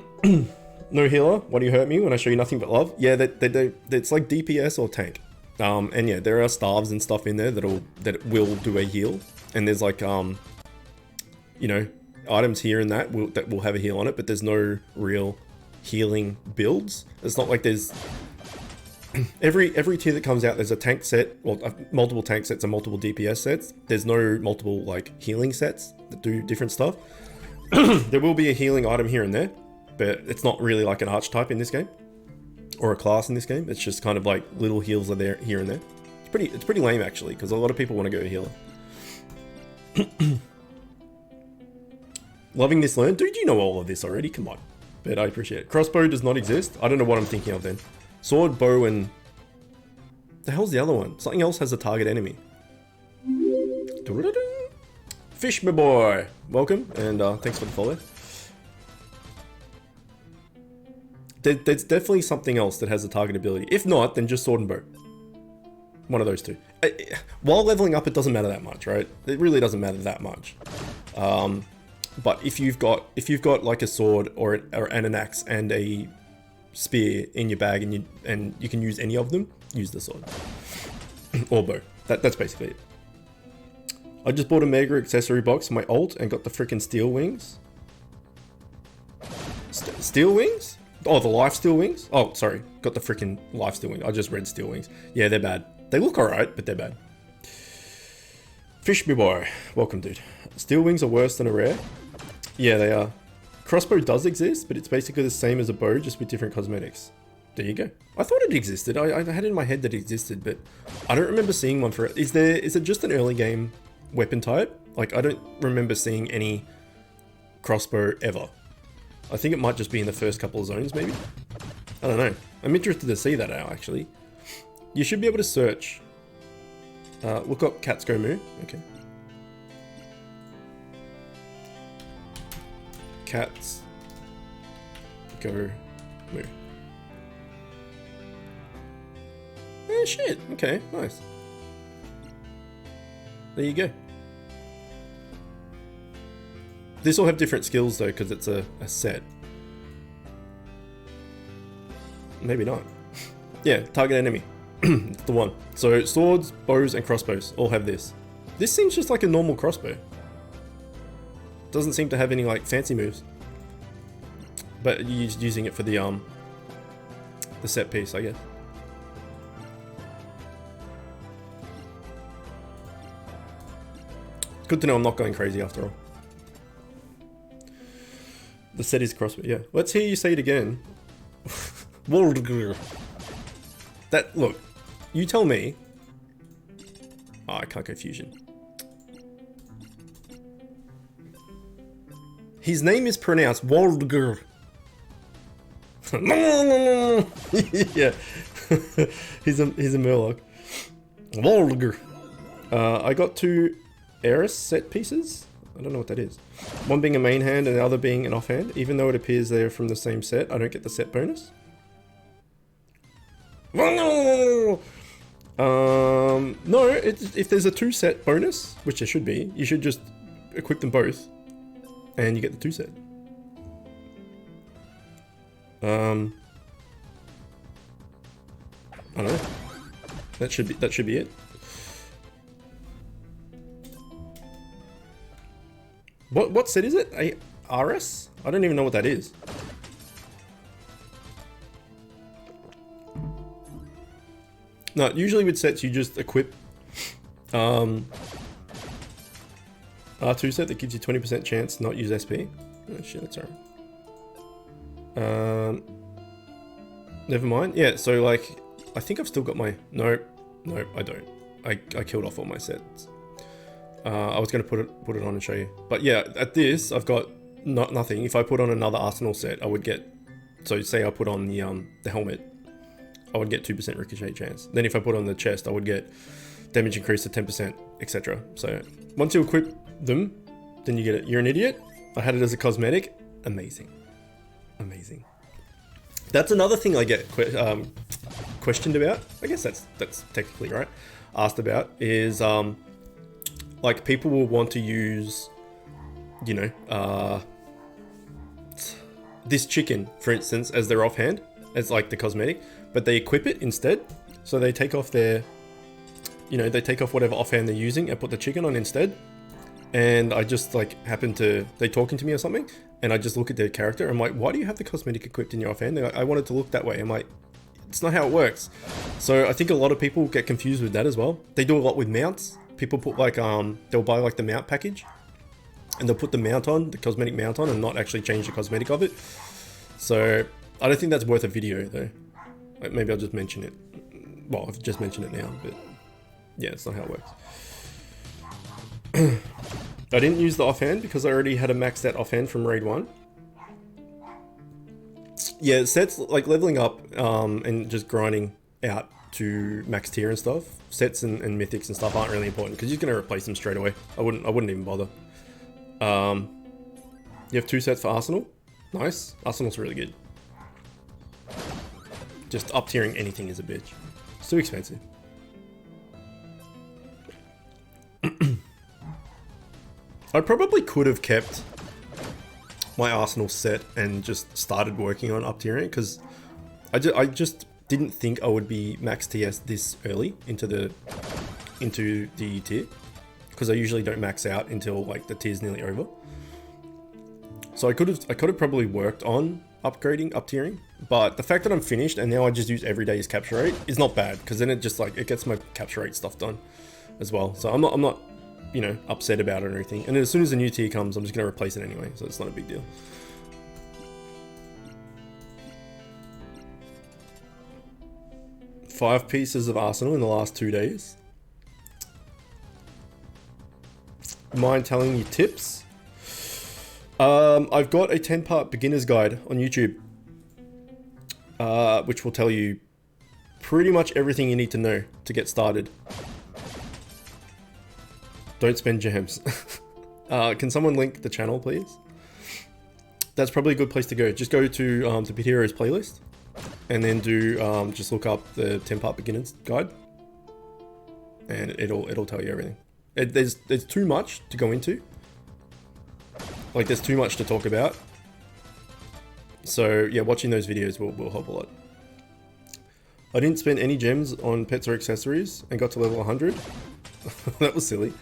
No healer, why do you hurt me when I show you nothing but love? Yeah, it's like DPS or tank. And yeah, there are staves and stuff in there that will do a heal. And there's like, you know, items here and that will have a heal on it, but there's no real healing builds. It's not like there's every tier that comes out, there's a tank set, well, multiple tank sets and multiple DPS sets. There's no multiple like healing sets that do different stuff. There will be a healing item here and there, but it's not really like an archetype in this game or a class in this game. It's just kind of like little heals are there here and there. It's pretty lame actually, because a lot of people want to go healer. Loving this learn, dude. You know all of this already. Come on. But I appreciate it. Crossbow does not exist. I don't know what I'm thinking of then. Sword, bow, and... the hell's the other one? Something else has a target enemy. Fish, my boy. Welcome, and thanks for the follow. There's definitely something else that has a target ability. If not, then just sword and bow. One of those two. While leveling up, it doesn't matter that much, right? It really doesn't matter that much. But if you've got like a sword or an axe and a spear in your bag and you can use any of them, use the sword or bow. That's basically it. I just bought a mega accessory box for my ult and got the freaking steel wings. Steel wings? Oh, the life steel wings? Oh, sorry, got the freaking life steel wings. I just read steel wings. Yeah, they're bad. They look alright, but they're bad. Fish me boy, welcome, dude. Steel wings are worse than a rare. Yeah, they are. crossbow does exist, but it's basically the same as a bow, just with different cosmetics. There you go. I thought it existed. I had it in my head that it existed, but I don't remember seeing one for it. Is it just an early game weapon type? Like, I don't remember seeing any crossbow ever. I think it might just be in the first couple of zones, maybe? I don't know. I'm interested to see that out, actually. You should be able to search. Look up cats go moo. Okay. Cats go moo. Oh shit, okay, nice. There you go. This will have different skills though, because it's a set. Maybe not. Yeah, target enemy. It's the one. So swords, bows, and crossbows all have this. This seems just like a normal crossbow. Doesn't seem to have any like fancy moves. But you're just using it for the set piece, I guess. Good to know I'm not going crazy after all. The set is crossbow, yeah. Let's hear you say it again. That, look, you tell me. Oh, I can't go fusion. His name is pronounced Waldger. Yeah. he's a Murloc. Waldger. I got 2 Eris set pieces. I don't know what that is. One being a main hand and the other being an offhand. Even though it appears they're from the same set, I don't get the set bonus. No, if there's a 2 set bonus, which there should be, you should just equip them both, and you get the 2 set. I don't know. That should be it. What set is it? A RS? I don't even know what that is. No, usually with sets you just equip R2 set that gives you 20% chance to not use SP. Oh shit, that's alright. Never mind. Yeah, so like, I think I've still got my... Nope, I don't. I killed off all my sets. I was going to put it on and show you. But yeah, at this, I've got nothing. If I put on another Arsenal set, I would get... So say I put on the helmet, I would get 2% ricochet chance. Then if I put on the chest, I would get damage increase to 10%, etc. So once you equip them, then you get it. You're an idiot. I had it as a cosmetic. Amazing. Amazing. That's another thing I get questioned about. I guess that's technically right. Asked about is like people will want to use, you know, this chicken, for instance, as their offhand, as like the cosmetic, but they equip it instead. So they take off their, you know, they take off whatever offhand they're using and put the chicken on instead. And I just like happen to, they talking to me or something, and I just look at their character. I'm like, why do you have the cosmetic equipped in your offhand? They're like, I want it to look that way. I'm like, it's not how it works. So I think a lot of people get confused with that as well. They do a lot with mounts. People put like, they'll buy like the mount package and they'll put the mount on, the cosmetic mount on, and not actually change the cosmetic of it. So I don't think that's worth a video though. Like maybe I'll just mention it. Well, I've just mentioned it now, but yeah, it's not how it works. I didn't use the offhand because I already had a maxed out offhand from raid 1. Yeah, sets like leveling up and just grinding out to max tier and stuff. Sets and mythics and stuff aren't really important because you're gonna replace them straight away. I wouldn't even bother. You have 2 sets for Arsenal. Nice. Arsenal's really good. Just up tiering anything is a bitch. It's too expensive. I probably could have kept my Arsenal set and just started working on up tiering because I just didn't think I would be max TS this early into the tier, because I usually don't max out until like the tier's nearly over. So I could have probably worked on upgrading, up tiering, but the fact that I'm finished and now I just use every day's capture rate is not bad, because then it just like it gets my capture rate stuff done as well. So I'm not you know, upset about it or anything. And as soon as a new tier comes, I'm just going to replace it anyway, so it's not a big deal. 5 pieces of arsenal in the last 2 days. Mind telling you tips? I've got a 10-part beginner's guide on YouTube, which will tell you pretty much everything you need to know to get started. Don't spend gems. Can someone link the channel, please? That's probably a good place to go. Just go to the Pit Heroes playlist, and then do just look up the 10-part beginner's guide, and it'll tell you everything. There's too much to go into. Like, there's too much to talk about. So yeah, watching those videos will help a lot. I didn't spend any gems on pets or accessories and got to level 100. That was silly,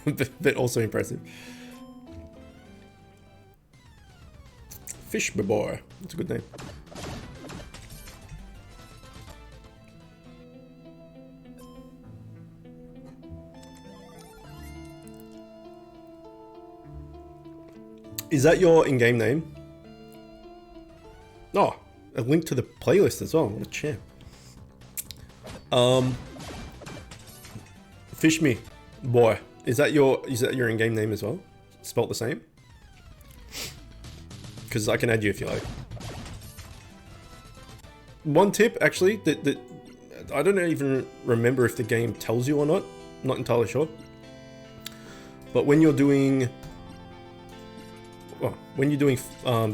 but also impressive. Fish boy, that's a good name. Is that your in-game name? Oh, a link to the playlist as well. What a champ. Fish me, boy. Is that your in-game name as well? Spelt the same? Because I can add you if you like. One tip, actually, that I don't even remember if the game tells you or not. I'm not entirely sure. But when you're doing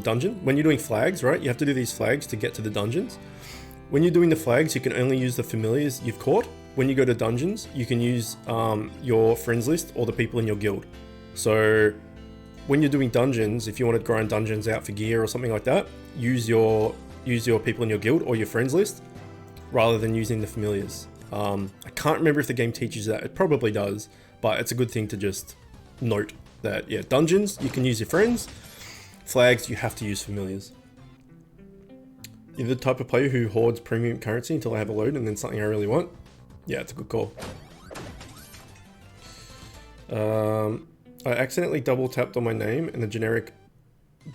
dungeon, when you're doing flags, right? You have to do these flags to get to the dungeons. When you're doing the flags, you can only use the familiars you've caught. When you go to dungeons, you can use your friends list or the people in your guild. So when you're doing dungeons, if you want to grind dungeons out for gear or something like that, use your people in your guild or your friends list rather than using the familiars. I can't remember if the game teaches that. It probably does, but it's a good thing to just note that, yeah, dungeons, you can use your friends. Flags, you have to use familiars. You're the type of player who hoards premium currency until I have a load and then something I really want. Yeah, it's a good call. I accidentally double tapped on my name and the generic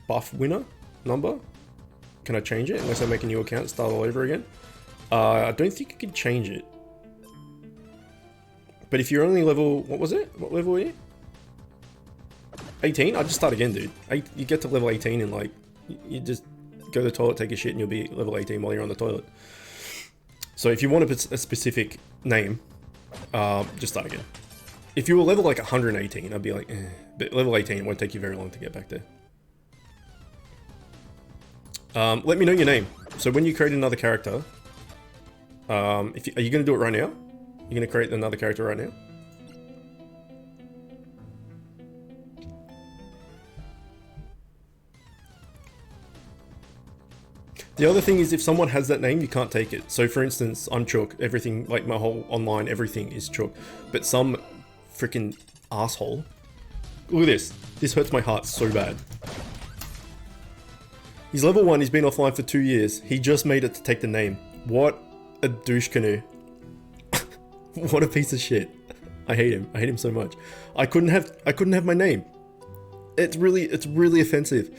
buff winner number. Can I change it unless I make a new account and start all over again? I don't think you can change it. But if you're only level, what was it? What level were you? 18? I'll just start again, dude. You get to level 18 and like, you just go to the toilet, take a shit, and you'll be level 18 while you're on the toilet. So if you want a specific name, just start again. If you were level like 118, I'd be like, eh. But level 18, it won't take you very long to get back there. Let me know your name. So when you create another character, are you going to do it right now? You're going to create another character right now? The other thing is if someone has that name, you can't take it. So for instance, I'm Chook. Everything, like my whole online, everything is Chook. But some freaking asshole. Look at this. This hurts my heart so bad. He's level 1, he's been offline for 2 years. He just made it to take the name. What a douche canoe. What a piece of shit. I hate him. I hate him so much. I couldn't have my name. It's really offensive.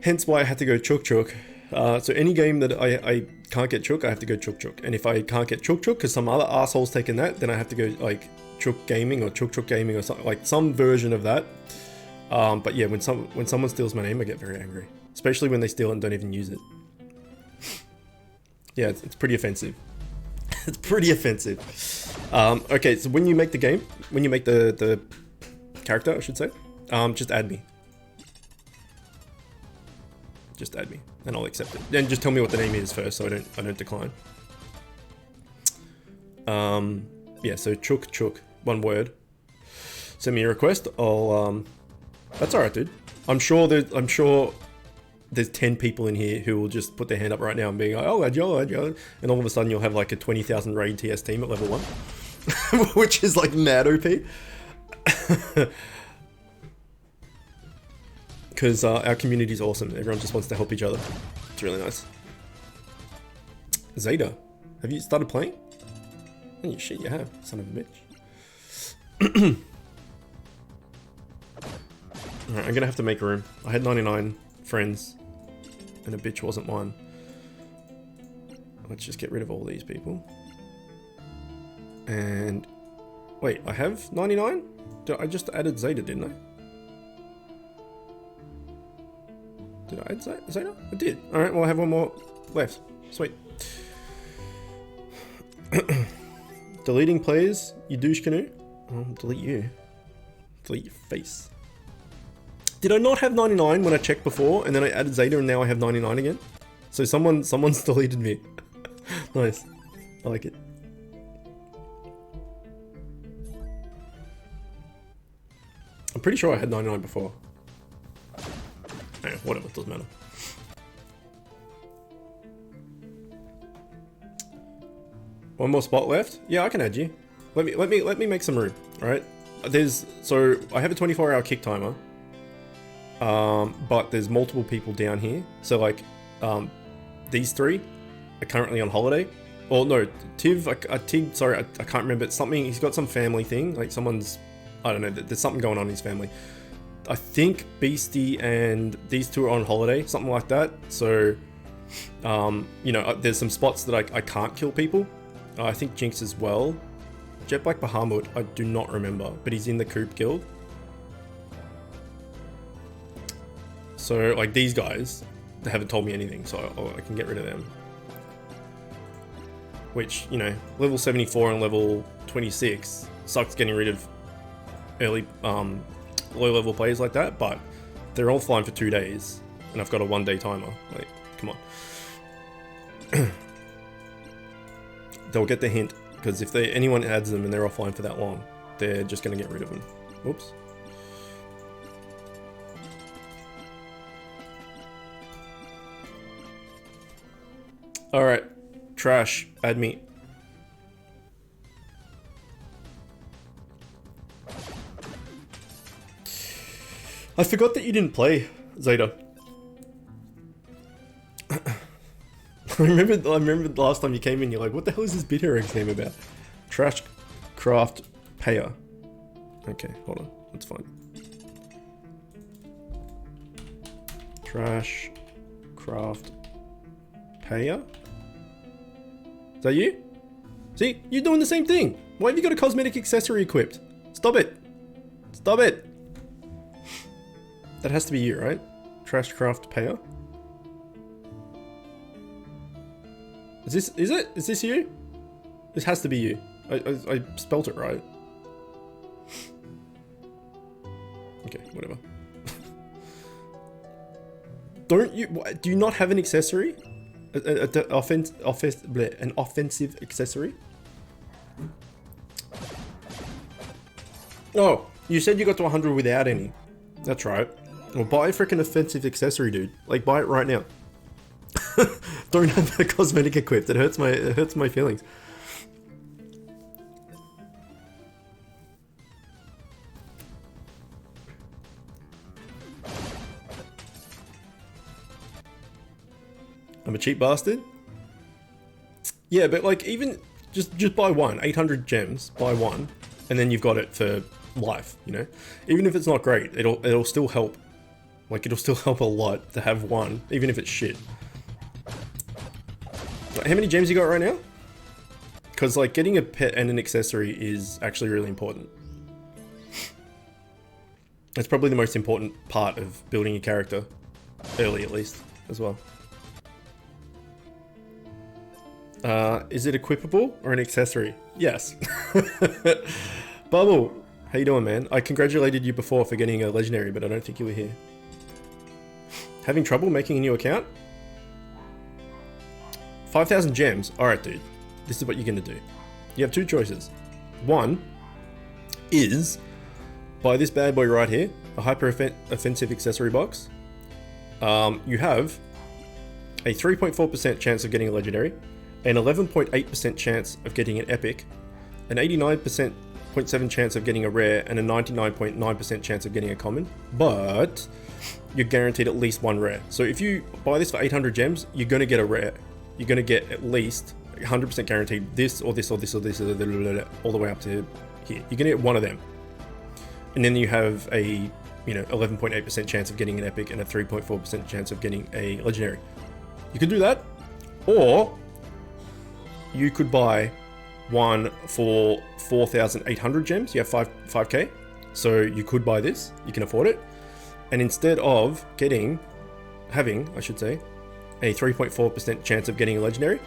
Hence why I had to go Chook Chook. So any game that I can't get Chook, I have to go Chook Chook. And if I can't get Chook Chook because some other asshole's taken that, then I have to go like Chook Gaming or Chook Chook Gaming or something, like some version of that. But yeah, when someone steals my name, I get very angry. Especially when they steal it and don't even use it. Yeah, it's pretty offensive. It's pretty offensive. Okay, so when you make the game, when you make the character, I should say, just add me. Just add me, and I'll accept it. And just tell me what the name is first, so I don't decline. Yeah, so Chook Chook, one word. Send me a request. I'll that's alright, dude. I'm sure there's 10 people in here who will just put their hand up right now and be like, oh, add you, and all of a sudden you'll have like a 20,000 raid TS team at level 1, which is like mad OP. Because our community is awesome. Everyone just wants to help each other. It's really nice. Zeta, have you started playing? Oh, you shit, you have, son of a bitch. Alright, I'm gonna have to make room. I had 99 friends, and a bitch wasn't one. let's just get rid of all these people. And wait, I have 99? I just added Zeta, didn't I? Did I add Zeta? I did. Alright, well I have one more left. Sweet. Deleting players, you douche canoe. I'll delete you. Delete your face. Did I not have 99 when I checked before, and then I added Zeta and now I have 99 again? So someone's deleted me. Nice. I like it. I'm pretty sure I had 99 before. Eh, whatever, doesn't matter. One more spot left? Yeah, I can add you. Let me make some room, alright? So I have a 24-hour kick timer. But there's multiple people down here. So like these three are currently on holiday. Or no, Tig, sorry, I can't remember. It's something, he's got some family thing. Like someone's, I don't know, there's something going on in his family. I think Beastie and these two are on holiday, something like that. So, you know, there's some spots that I can't kill people. I think Jinx as well. Jet Black Bahamut, I do not remember, but he's in the Coop Guild. So, like, these guys, they haven't told me anything, so I can get rid of them. Which, you know, level 74 and level 26 sucks getting rid of early, low-level players like that, but they're all flying for 2 days, and I've got a 1-day timer. Like, come on. They'll get the hint, because if anyone adds them and they're offline for that long, they're just going to get rid of them. Oops. Alright, Trash, add me. I forgot that you didn't play, Zeta. I remember the last time you came in, you're like, what the hell is this bit heroics name about? Trash Craft Payer. Okay, hold on, that's fine. Trash Craft Payer? Is that you? See, you're doing the same thing. Why have you got a cosmetic accessory equipped? Stop it. Stop it. That has to be you, right? Trash Craft Payer? Is this you? This has to be you. I spelt it right. Okay, whatever. Do you not have an accessory? An offensive accessory? Oh, you said you got to 100 without any. That's right. Well, buy a freaking offensive accessory, dude. Like, buy it right now. Don't have the cosmetic equipped. It hurts my feelings. I'm a cheap bastard. Yeah, but like even just buy one, 800 gems, buy one, and then you've got it for life. You know, even if it's not great, it'll still help. Like it'll still help a lot to have one, even if it's shit. How many gems you got right now? Because like getting a pet and an accessory is actually really important. It's probably the most important part of building your character, early at least, as well. Is it equipable or an accessory? Yes. Bubble, how you doing, man? I congratulated you before for getting a legendary, but I don't think you were here. Having trouble making a new account? 5,000 gems. Alright, dude. This is what you're gonna do. You have two choices. One is buy this bad boy right here, a hyper offensive accessory box. You have a 3.4% chance of getting a legendary, an 11.8% chance of getting an epic, an 89.7% chance of getting a rare, and a 99.9% chance of getting a common, but you're guaranteed at least one rare. So if you buy this for 800 gems, you're going to get a rare. You're going to get at least 100% guaranteed this or this or this or this or all the way up to here. You're going to get one of them. And then you have a 11.8% chance of getting an epic and a 3.4% chance of getting a legendary. You could do that, or you could buy one for 4,800 gems. You have 5k, so you could buy this. You can afford it, and instead of having, I should say, a 3.4% chance of getting a legendary,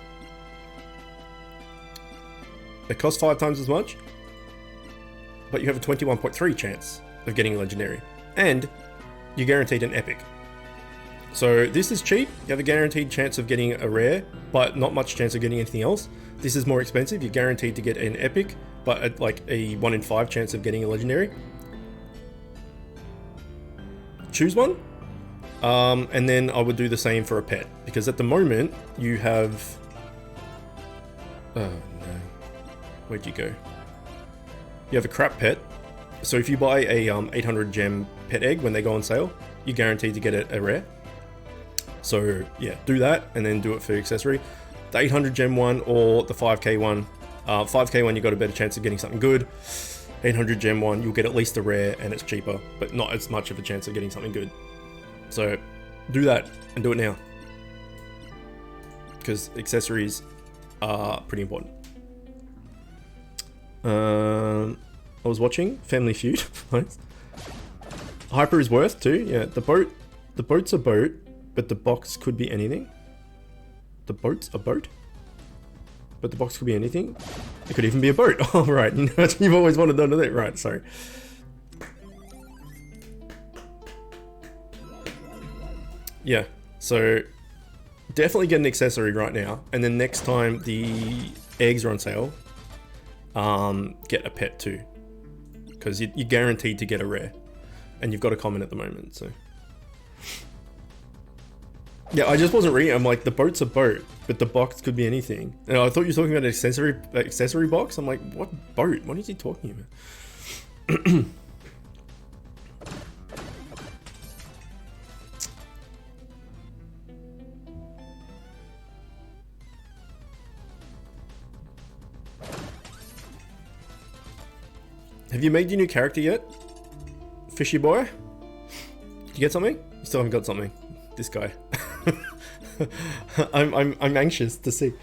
it costs 5 times as much, but you have a 21.3 chance of getting a legendary, and you're guaranteed an epic. So this is cheap. You have a guaranteed chance of getting a rare, but not much chance of getting anything else. This is more expensive. You're guaranteed to get an epic, but at like a 1 in 5 chance of getting a legendary. Choose one. And then I would do the same for a pet, because at the moment you have... Oh no. Where'd you go? You have a crap pet. So if you buy a 800 gem pet egg when they go on sale, you're guaranteed to get a rare. So yeah, do that and then do it for accessory. The 800 gem one or the 5k one. 5k one, you got a better chance of getting something good. 800 gem one, you'll get at least a rare and it's cheaper, but not as much of a chance of getting something good. So do that and do it now, because accessories are pretty important. I was watching Family Feud. Hyper is worth too. Yeah, the boat's a boat, but the box could be anything. The boat's a boat, but the box could be anything. It could even be a boat. Oh right, you've always wanted to know that, right? Sorry. Yeah, so definitely get an accessory right now, and then next time the eggs are on sale, get a pet too, because you're guaranteed to get a rare, and you've got a common at the moment. So yeah, I just wasn't reading. I'm like, the boat's a boat, but the box could be anything. And I thought you were talking about an accessory box. I'm like, what boat? What is he talking about? Have you made your new character yet, Fishy boy? Did you get something? You still haven't got something. This guy. I'm anxious to see.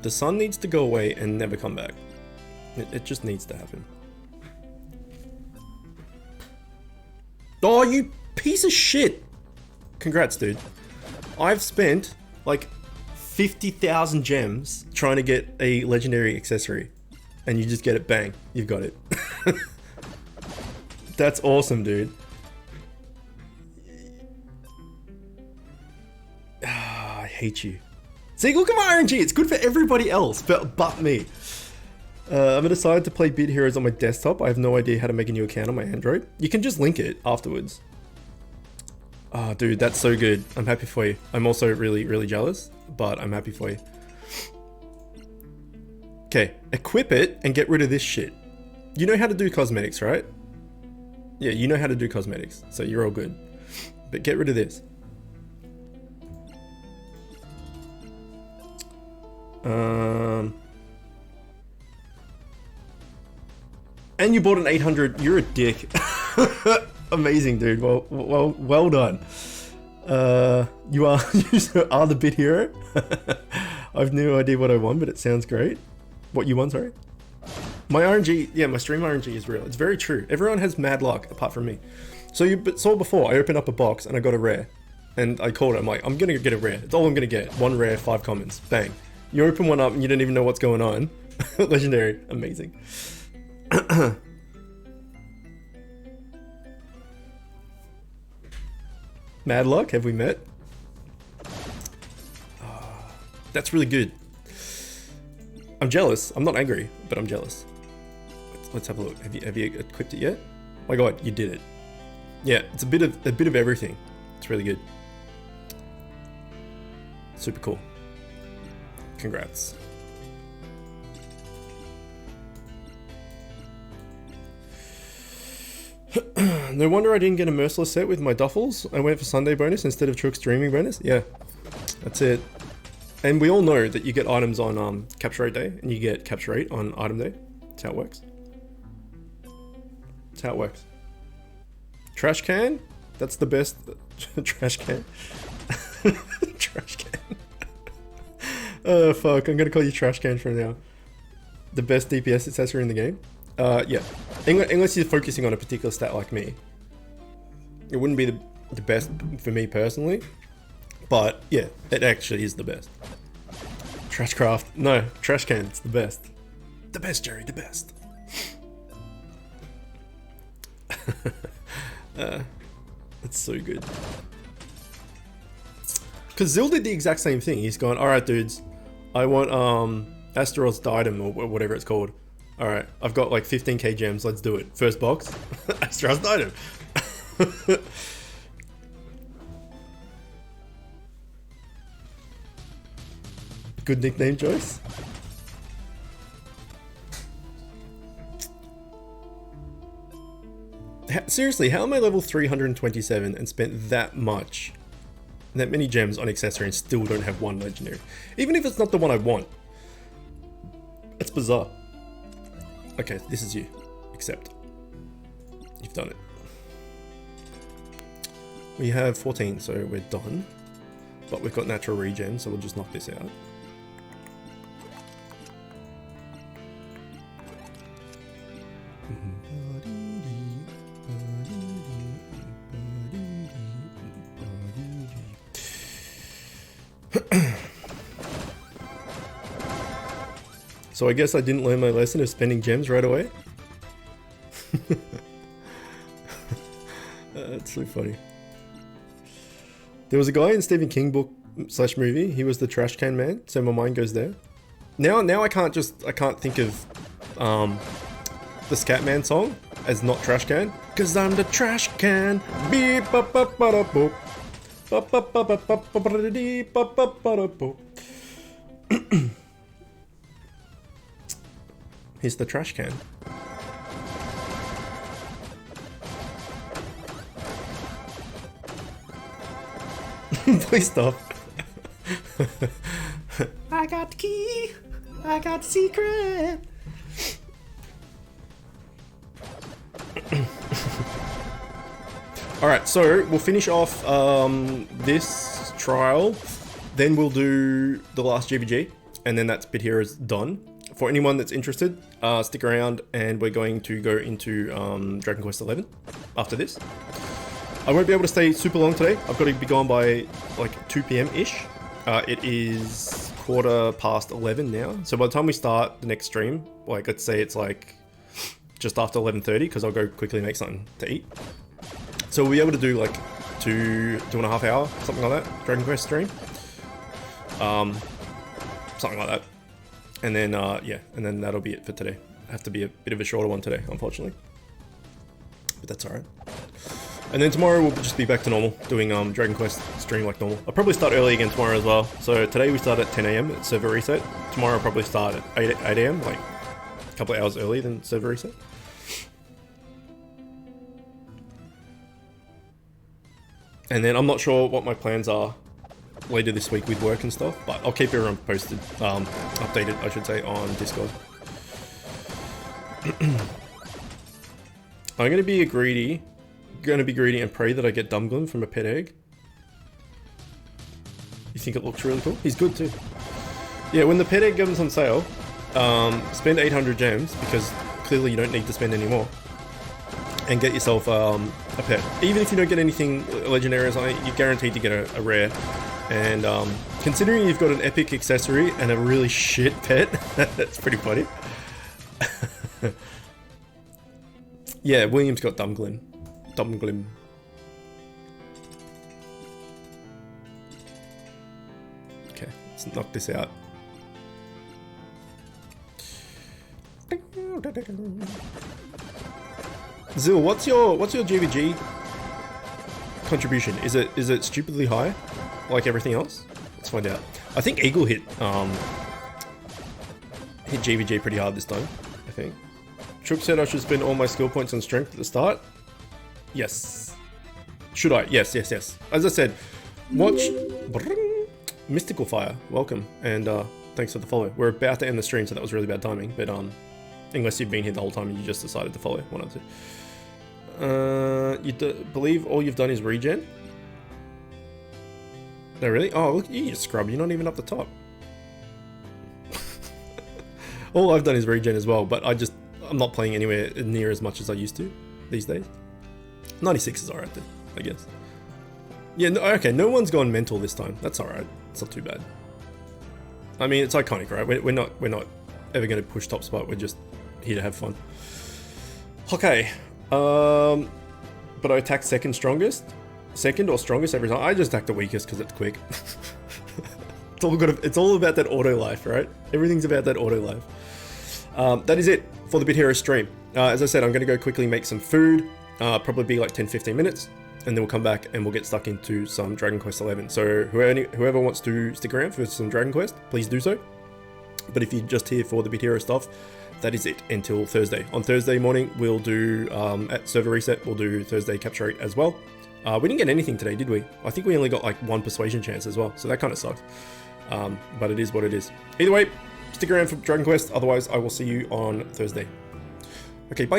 The sun needs to go away and never come back. It just needs to happen. Oh, you piece of shit! Congrats, dude. I've spent like 50,000 gems trying to get a legendary accessory, and you just get it, bang, you've got it. That's awesome, dude. Ah, I hate you. See, look at my RNG, it's good for everybody else, but me. I've decided to play Beat Heroes on my desktop. I have no idea how to make a new account on my Android. You can just link it afterwards. Oh, dude, that's so good. I'm happy for you. I'm also really, really jealous, but I'm happy for you. Okay, equip it and get rid of this shit. You know how to do cosmetics, right? Yeah, you know how to do cosmetics, so you're all good. But get rid of this. And you bought an 800. You're a dick. Amazing, dude. Well done. You are the bit hero. I've no idea what I won, but it sounds great. What you won, sorry? My RNG, yeah, my stream RNG is real. It's very true. Everyone has mad luck apart from me. So you saw before, I opened up a box and I got a rare. And I called it, I'm like, I'm gonna get a rare. It's all I'm gonna get. 1 rare, 5 commons. Bang. You open one up and you don't even know what's going on. Legendary. Amazing. Mad luck, have we met? Oh, that's really good. I'm jealous. I'm not angry, but I'm jealous. Let's have a look. Have you equipped it yet? Oh my god, you did it. Yeah, it's a bit of everything. It's really good. Super cool. Congrats. No wonder I didn't get a Merciless set with my duffels. I went for Sunday bonus instead of Chook's Dreaming bonus. Yeah, that's it. And we all know that you get items on capture rate day, and you get capture rate on item day. That's how it works. That's how it works. Trash can? That's the best. Trash can. Trash can. Oh fuck, I'm gonna call you Trash Can from now. The best DPS accessory in the game? Yeah. Unless you're focusing on a particular stat like me. It wouldn't be the best for me personally. But yeah, it actually is the best. Trashcraft. No, Trash Can, it's the best. The best, Jerry, the best. It's so good. Because Zil did the exact same thing. He's going, alright dudes, I want Astaroth's Diadem or whatever it's called. Alright, I've got like 15k gems, let's do it. First box, Astaroth's Diadem. Good nickname choice. Seriously, how am I level 327 and spent that many gems on accessory and still don't have one legendary? Even if it's not the one I want. That's bizarre. Okay, this is you. Accept. You've done it. We have 14, so we're done. But we've got natural regen, so we'll just knock this out. So I guess I didn't learn my lesson of spending gems right away. That's so funny. There was a guy in Stephen King book / movie. He was the trash can man, so my mind goes there. Now I can't think of the Scatman song as not trash can, cause I'm the trash can. Beep ba ba ba da boop. Ba ba ba ba ba ba ba dee ba ba ba da boop. He's the trash can. Please stop. I got the key. I got the secret. Alright, so we'll finish off this trial. Then we'll do the last GVG. And then that bit here is done. For anyone that's interested, stick around and we're going to go into Dragon Quest XI after this. I won't be able to stay super long today. I've got to be gone by like 2 PM-ish. It is 11:15 now. So by the time we start the next stream, like let's say it's like just after 11:30, because I'll go quickly make something to eat. So we'll be able to do like 2.5 hour, something like that, Dragon Quest stream. Something like that. And then, yeah, and then that'll be it for today. Have to be a bit of a shorter one today, unfortunately. But that's alright. And then tomorrow we'll just be back to normal, doing Dragon Quest stream like normal. I'll probably start early again tomorrow as well. So today we start at 10 AM at server reset. Tomorrow I'll probably start at 8 AM, like a couple of hours earlier than server reset. And then I'm not sure what my plans are later this week with work and stuff, but I'll keep everyone posted, updated I should say, on Discord. I'm gonna be greedy and pray that I get Dumglin from a pet egg. You think it looks really cool? He's good too. Yeah, when the pet egg comes on sale, spend 800 gems, because clearly you don't need to spend any more, and get yourself a pet. Even if you don't get anything legendary or something, you're guaranteed to get a rare. And considering you've got an epic accessory and a really shit pet, that's pretty funny. Yeah, William's got Dumglin. Okay, let's knock this out. Zil, what's your GVG contribution? Is it stupidly high, like everything else? Let's find out. I think Eagle hit GVG pretty hard this time, I think. Chook said I should spend all my skill points on strength at the start. Yes. Should I? Yes, yes, yes. As I said, watch Mystical Fire. Welcome, and thanks for the follow. We're about to end the stream, so that was really bad timing. But unless you've been here the whole time and you just decided to follow, one of the two. Believe all you've done is regen? No, really? Oh, look, you scrub. You're not even up the top. All I've done is regen as well, but I'm not playing anywhere near as much as I used to these days. 96 is alright then, I guess. Yeah, no, okay, no one's gone mental this time. That's alright. It's not too bad. I mean, it's iconic, right? We're not ever going to push top spot. We're just here to have fun. Okay. But I attack second or strongest every time. I just attack the weakest because it's quick. It's all about that auto life, right? Everything's about that auto life. That is it for the Bit Hero stream. As I said, I'm going to go quickly make some food. Probably be like 10-15 minutes, and then we'll come back and we'll get stuck into some Dragon Quest 11. So whoever wants to stick around for some Dragon Quest, please do so. But if you're just here for the Bit Hero stuff, that is it until Thursday. On Thursday morning, we'll do, at server reset, we'll do Thursday capture rate as well. We didn't get anything today, did we? I think we only got like 1 persuasion chance as well, so that kind of sucked. But it is what it is. Either way, stick around for Dragon Quest, otherwise I will see you on Thursday. Okay, bye!